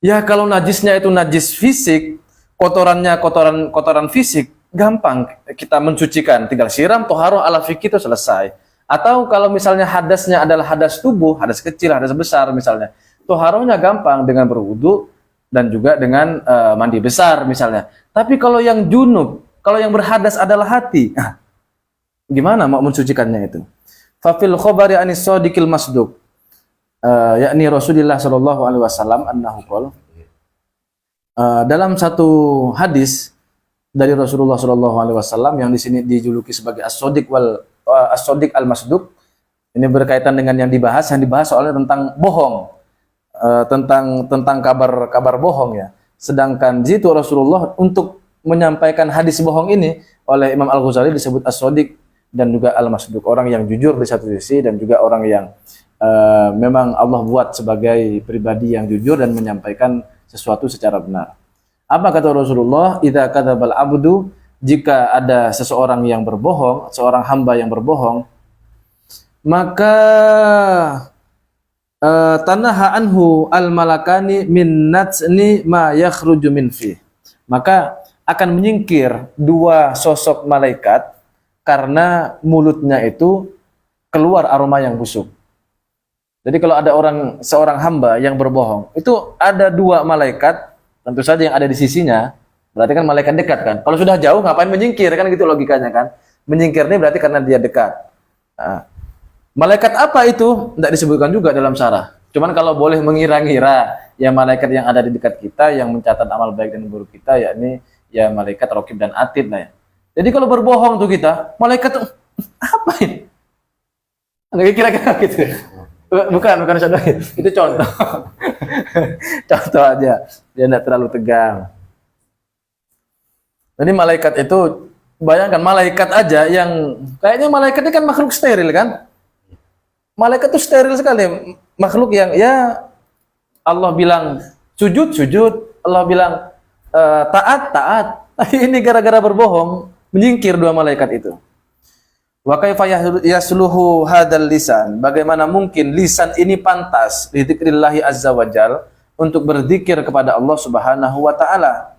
Ya kalau najisnya itu najis fisik, kotorannya kotoran fisik, gampang kita mencucikan, tinggal siram toharoh ala fikih itu selesai. Atau kalau misalnya hadasnya adalah hadas tubuh, hadas kecil, hadas besar misalnya, toharohnya gampang dengan berwudu dan juga dengan mandi besar misalnya. Tapi kalau yang junub, kalau yang berhadas adalah hati, gimana mau mensucikannya itu? Fafil khobari anis sadiqil masduq, yakni Rasulullah Shallallahu Alaihi Wasallam annahu qol, dalam satu hadis dari Rasulullah Shallallahu Alaihi Wasallam yang di sini dijuluki sebagai as-sadiq al-masduq, ini berkaitan dengan yang dibahas soalnya tentang bohong, tentang kabar bohong ya. Sedangkan jitu Rasulullah untuk menyampaikan hadis bohong ini oleh Imam Al-Ghazali disebut as-sadiq dan juga al-masduq, orang yang jujur di satu sisi dan juga orang yang memang Allah buat sebagai pribadi yang jujur dan menyampaikan sesuatu secara benar. Apa kata Rasulullah? Idza kadzabal abdu, jika ada seseorang yang berbohong, seorang hamba yang berbohong, maka tanaha anhu al-malakani min natsni ma yakhruju min fi. Maka akan menyingkir dua sosok malaikat karena mulutnya itu keluar aroma yang busuk. Jadi kalau ada seorang hamba yang berbohong, itu ada dua malaikat tentu saja yang ada di sisinya. Berarti kan malaikat dekat kan. Kalau sudah jauh ngapain menyingkir kan gitu logikanya kan. Menyingkir ini berarti karena dia dekat. Nah, malaikat apa itu? Tidak disebutkan juga dalam syarah. Cuman kalau boleh mengira-ngira ya malaikat yang ada di dekat kita yang mencatat amal baik dan buruk kita, yakni ya malaikat Raqib dan Atid lah ya. Jadi kalau berbohong tuh kita, malaikat tuh apa ini? Kira-kira gitu. Bukan saudara. Itu contoh. Contoh aja. Dia tidak terlalu tegang. Jadi malaikat itu, bayangkan malaikat aja yang kayaknya malaikat ini kan makhluk steril kan? Malaikat itu steril sekali, makhluk yang ya Allah bilang sujud, Allah bilang taat. Ini gara-gara berbohong menyingkir dua malaikat itu. Wa kaifa yasluhu hadzal lisan? Bagaimana mungkin lisan ini pantas li dzikrillah azza wajal untuk berzikir kepada Allah Subhanahu wa taala?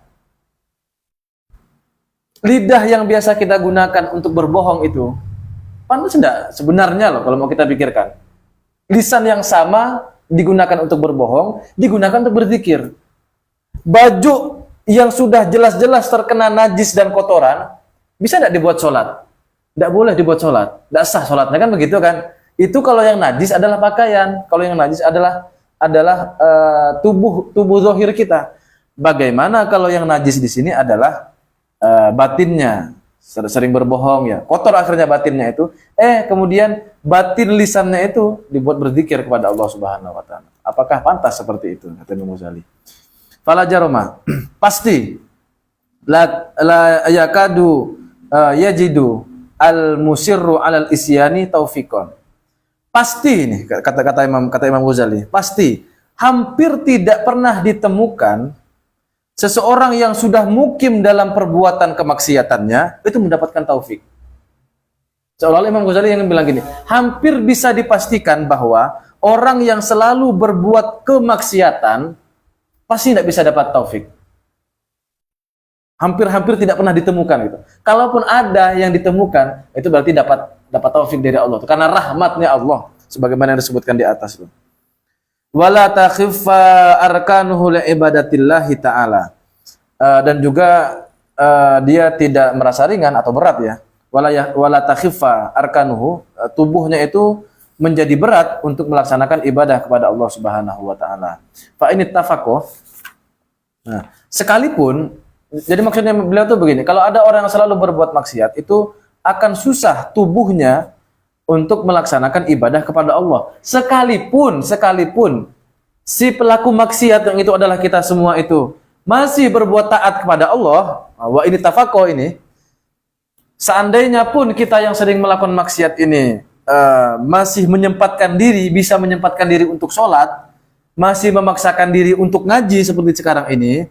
Lidah yang biasa kita gunakan untuk berbohong itu pantas enggak sebenarnya loh kalau mau kita pikirkan. Lisan yang sama digunakan untuk berbohong, digunakan untuk berzikir. Baju yang sudah jelas-jelas terkena najis dan kotoran bisa enggak dibuat sholat? Tidak boleh dibuat sholat, tidak sah sholatnya kan begitu kan? Itu kalau yang najis adalah pakaian, kalau yang najis adalah tubuh zahir kita. Bagaimana kalau yang najis di sini adalah batinnya, sering berbohong ya, kotor akhirnya batinnya itu, kemudian batin lisannya itu dibuat berzikir kepada Allah Subhanahu wa taala. Apakah pantas seperti itu? Kata Imam Ghazali. Fala jaroma, pasti la yakadu yajidu al musirru alal isyani taufikon. pasti ini kata Imam Ghazali, pasti hampir tidak pernah ditemukan seseorang yang sudah mukim dalam perbuatan kemaksiatannya itu mendapatkan taufik. Seolah-olah Imam Ghazali yang bilang gini, hampir bisa dipastikan bahwa orang yang selalu berbuat kemaksiatan pasti tidak bisa dapat taufik. Hampir-hampir tidak pernah ditemukan gitu. Kalaupun ada yang ditemukan, itu berarti dapat taufik dari Allah. Karena rahmatnya Allah, sebagaimana yang disebutkan di atas itu. Wala takhiffa arkanuhu li ibadatillahi ta'ala. Dan juga dia tidak merasa ringan atau berat ya. Wala takhiffa arkanuhu, tubuhnya itu menjadi berat untuk melaksanakan ibadah kepada Allah Subhanahu wa taala. Fa ini tafaqo. Nah, sekalipun jadi maksudnya beliau tuh begini, kalau ada orang yang selalu berbuat maksiat itu akan susah tubuhnya untuk melaksanakan ibadah kepada Allah. Sekalipun si pelaku maksiat yang itu adalah kita semua itu masih berbuat taat kepada Allah, wa ini tafaqo ini. Seandainya pun kita yang sering melakukan maksiat ini masih bisa menyempatkan diri untuk sholat, masih memaksakan diri untuk ngaji seperti sekarang ini,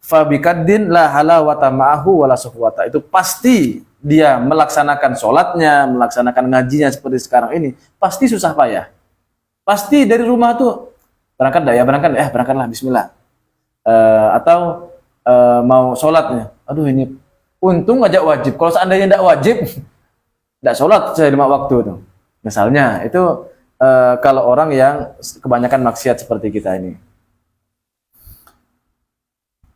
fabikaddin la halawata ma'ahu wala suhwata. Itu pasti dia melaksanakan sholatnya, melaksanakan ngajinya seperti sekarang ini, pasti susah payah. Pasti dari rumah tuh berangkatlah bismillah. Atau mau sholatnya, aduh ini untung aja wajib. Kalau seandainya tidak wajib, tidak sholat saya 5 waktu itu. Misalnya itu kalau orang yang kebanyakan maksiat seperti kita ini.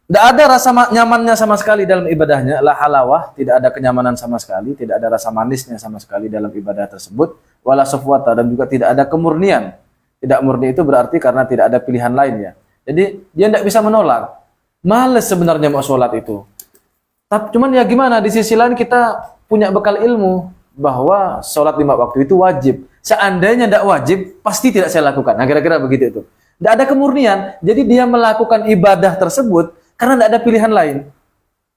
Tidak ada rasa nyamannya sama sekali dalam ibadahnya, la halawah, tidak ada kenyamanan sama sekali, tidak ada rasa manisnya sama sekali dalam ibadah tersebut, wala sufwata, dan juga tidak ada kemurnian. Tidak murni itu berarti karena tidak ada pilihan lainnya. Jadi dia tidak bisa menolak. Males sebenarnya mau sholat itu. Tapi cuman ya gimana, di sisi lain kita punya bekal ilmu bahwa sholat 5 waktu itu wajib. Seandainya tidak wajib, pasti tidak saya lakukan. Nah kira-kira begitu itu. Tidak ada kemurnian, jadi dia melakukan ibadah tersebut karena tidak ada pilihan lain.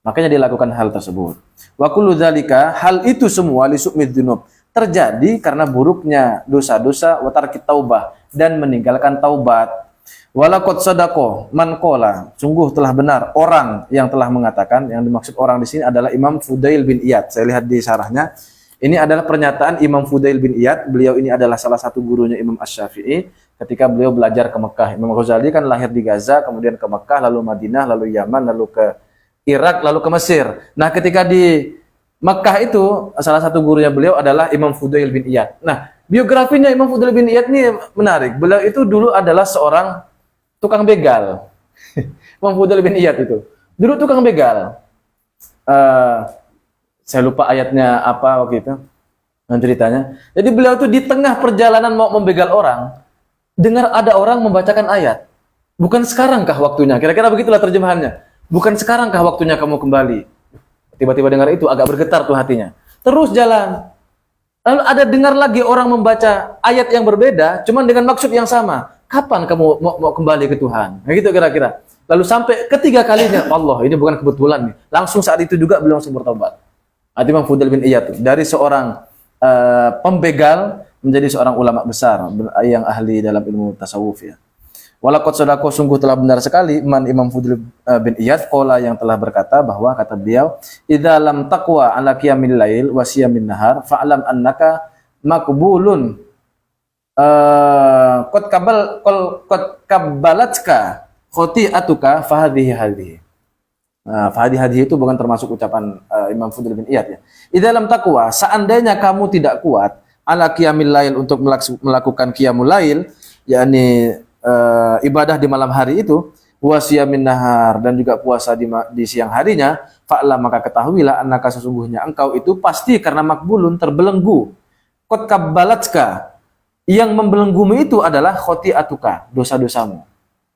Makanya dia lakukan hal tersebut. Wa kullu dzalika, hal itu semua li su'mid dzunub, terjadi karena buruknya dosa-dosa wa tarkit taubah, dan meninggalkan taubat. Walaqad sadaqo man qala, sungguh telah benar orang yang telah mengatakan, yang dimaksud orang di sini adalah Imam Fudail bin Iyad. Saya lihat di syarahnya, ini adalah pernyataan Imam Fudail bin Iyad. Beliau ini adalah salah satu gurunya Imam Asy-Syafi'i ketika beliau belajar ke Mekah. Imam Ghazali kan lahir di Gaza, kemudian ke Mekah, lalu Madinah, lalu Yaman, lalu ke Irak, lalu ke Mesir. Nah, ketika di Mekah itu salah satu gurunya beliau adalah Imam Fudail bin Iyad. Nah, biografinya Imam Fudail bin Iyad ini menarik. Beliau itu dulu adalah seorang tukang begal. Imam Fudail bin Iyad itu dulu tukang begal. Saya lupa ayatnya apa waktu itu, ceritanya. Jadi beliau itu di tengah perjalanan mau membegal orang, dengar ada orang membacakan ayat. Bukan sekarangkah waktunya? Kira-kira begitulah terjemahannya. Bukan sekarangkah waktunya kamu kembali? Tiba-tiba dengar itu agak bergetar tuh hatinya. Terus jalan. Lalu ada dengar lagi orang membaca ayat yang berbeda, cuman dengan maksud yang sama. Kapan kamu mau kembali ke Tuhan? Nah, gitu kira-kira. Lalu sampai ketiga kalinya, Allah, ini bukan kebetulan nih. Langsung saat itu juga beliau langsung bertobat. Imam Fudail bin Iyad dari seorang pembegal menjadi seorang ulama besar yang ahli dalam ilmu tasawuf ya. Walaqad sadaqo, sungguh telah benar sekali Imam Fudail bin Iyad qala, yang telah berkata bahwa kata beliau, idza lam taqwa ala qiyamil lail wa siyamin nahar fa'lam annaka maqbulun qad kabbalatka khati'atuka fahadhihi. Nah, fahadhihi itu bukan termasuk ucapan Imam Fudail bin Iyad ya. Idza lam taqwa, seandainya kamu tidak kuat ala qiyamil lail, untuk melakukan qiyamul lail, yakni ibadah di malam hari itu, wa siyamin nahar, dan juga puasa di siang harinya, fa'lam, maka ketahuilah annaka, sesungguhnya engkau itu pasti karena makbulun, terbelenggu. Qad kabbalatka, yang membelenggumu itu adalah khoti'atuka, dosa-dosamu.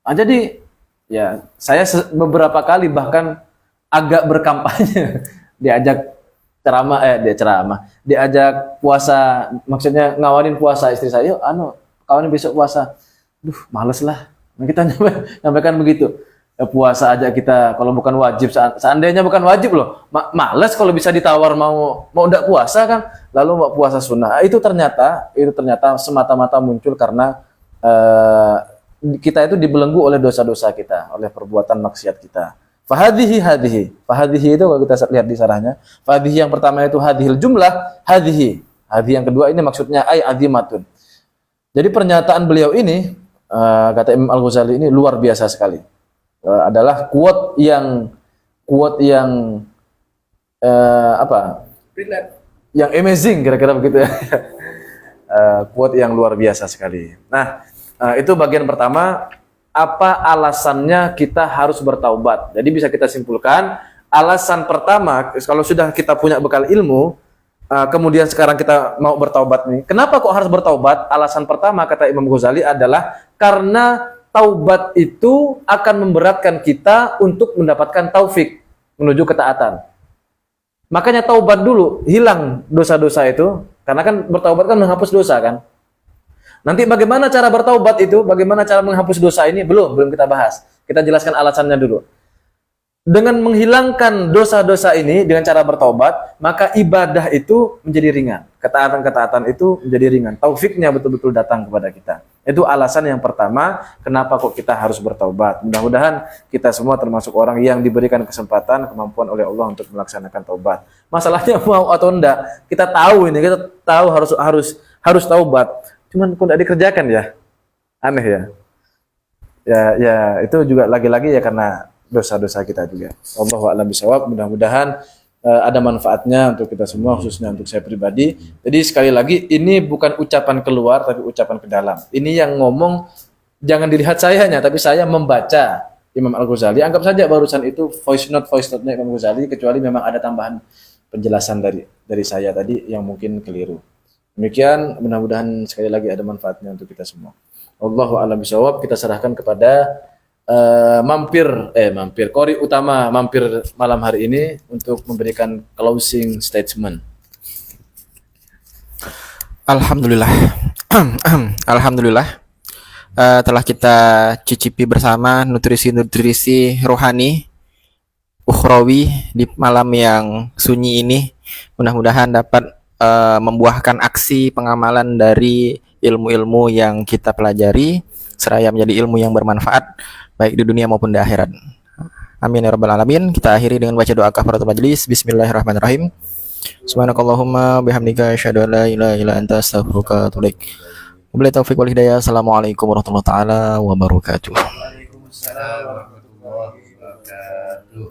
Nah, jadi ya saya beberapa kali bahkan agak berkampanye diajak diajak puasa, maksudnya ngawanin puasa istri saya, yuk kawan besok puasa. Duh, males lah. Nah, kita nyampaikan begitu. puasa aja kita kalau bukan wajib, seandainya bukan wajib loh, males kalau bisa ditawar mau ndak puasa kan, lalu mau puasa sunnah. Itu ternyata semata-mata muncul karena kita itu dibelenggu oleh dosa-dosa kita, oleh perbuatan maksiat kita. Fahadhihi itu kalau kita lihat di sarahnya, fahadhihi yang pertama itu hadhil jumlah, hadhihi yang kedua ini maksudnya ay azimatun. Jadi pernyataan beliau ini, kata Imam Al-Ghazali ini luar biasa sekali. Adalah quote yang yang amazing, kira-kira begitu ya. Quote yang luar biasa sekali. Nah, itu bagian pertama, apa alasannya kita harus bertaubat. Jadi bisa kita simpulkan, alasan pertama, kalau sudah kita punya bekal ilmu, kemudian sekarang kita mau bertaubat nih. Kenapa kok harus bertaubat? Alasan pertama kata Imam Ghazali adalah karena taubat itu akan memberatkan kita untuk mendapatkan taufik menuju ketaatan. Makanya taubat dulu, hilang dosa-dosa itu, karena kan bertaubat kan menghapus dosa kan. Nanti bagaimana cara bertaubat itu, bagaimana cara menghapus dosa ini, belum kita bahas. Kita jelaskan alasannya dulu. Dengan menghilangkan dosa-dosa ini dengan cara bertaubat, maka ibadah itu menjadi ringan. Ketaatan-ketaatan itu menjadi ringan. Taufiknya betul-betul datang kepada kita. Itu alasan yang pertama, kenapa kok kita harus bertaubat. Mudah-mudahan kita semua termasuk orang yang diberikan kesempatan, kemampuan oleh Allah untuk melaksanakan taubat. Masalahnya mau atau enggak, kita tahu harus taubat. Cuman kok enggak dikerjakan ya? Aneh ya. Ya itu juga lagi-lagi ya karena dosa-dosa kita juga. Allahu a'lam bishawab. Mudah-mudahan ada manfaatnya untuk kita semua, khususnya untuk saya pribadi. Jadi sekali lagi, ini bukan ucapan keluar, tapi ucapan ke dalam. Ini yang ngomong, jangan dilihat sayanya, tapi saya membaca Imam Al-Ghazali. Anggap saja barusan itu voice note-nya Imam Ghazali, kecuali memang ada tambahan penjelasan dari saya tadi yang mungkin keliru. Demikian, mudah-mudahan sekali lagi ada manfaatnya untuk kita semua. Allahu a'lam bishawab. Kita serahkan kepada Qori utama mampir malam hari ini untuk memberikan closing statement. Alhamdulillah. Alhamdulillah. Telah kita cicipi bersama nutrisi rohani ukhrawi di malam yang sunyi ini. Mudah-mudahan dapat membuahkan aksi pengamalan dari ilmu-ilmu yang kita pelajari, seraya menjadi ilmu yang bermanfaat baik di dunia maupun di akhirat. Amin ya rabbal alamin. Kita akhiri dengan baca doa kafaratul majelis. Bismillahirrahmanirrahim. Subhanakallahumma bihamdika asyhadu an la ilaha illa anta astaghfiruka wa atubu ilaik. Wabillahi taufiq wal hidayah. Assalamualaikum warahmatullahi taala wabarakatuh. Waalaikumsalam warahmatullahi wabarakatuh.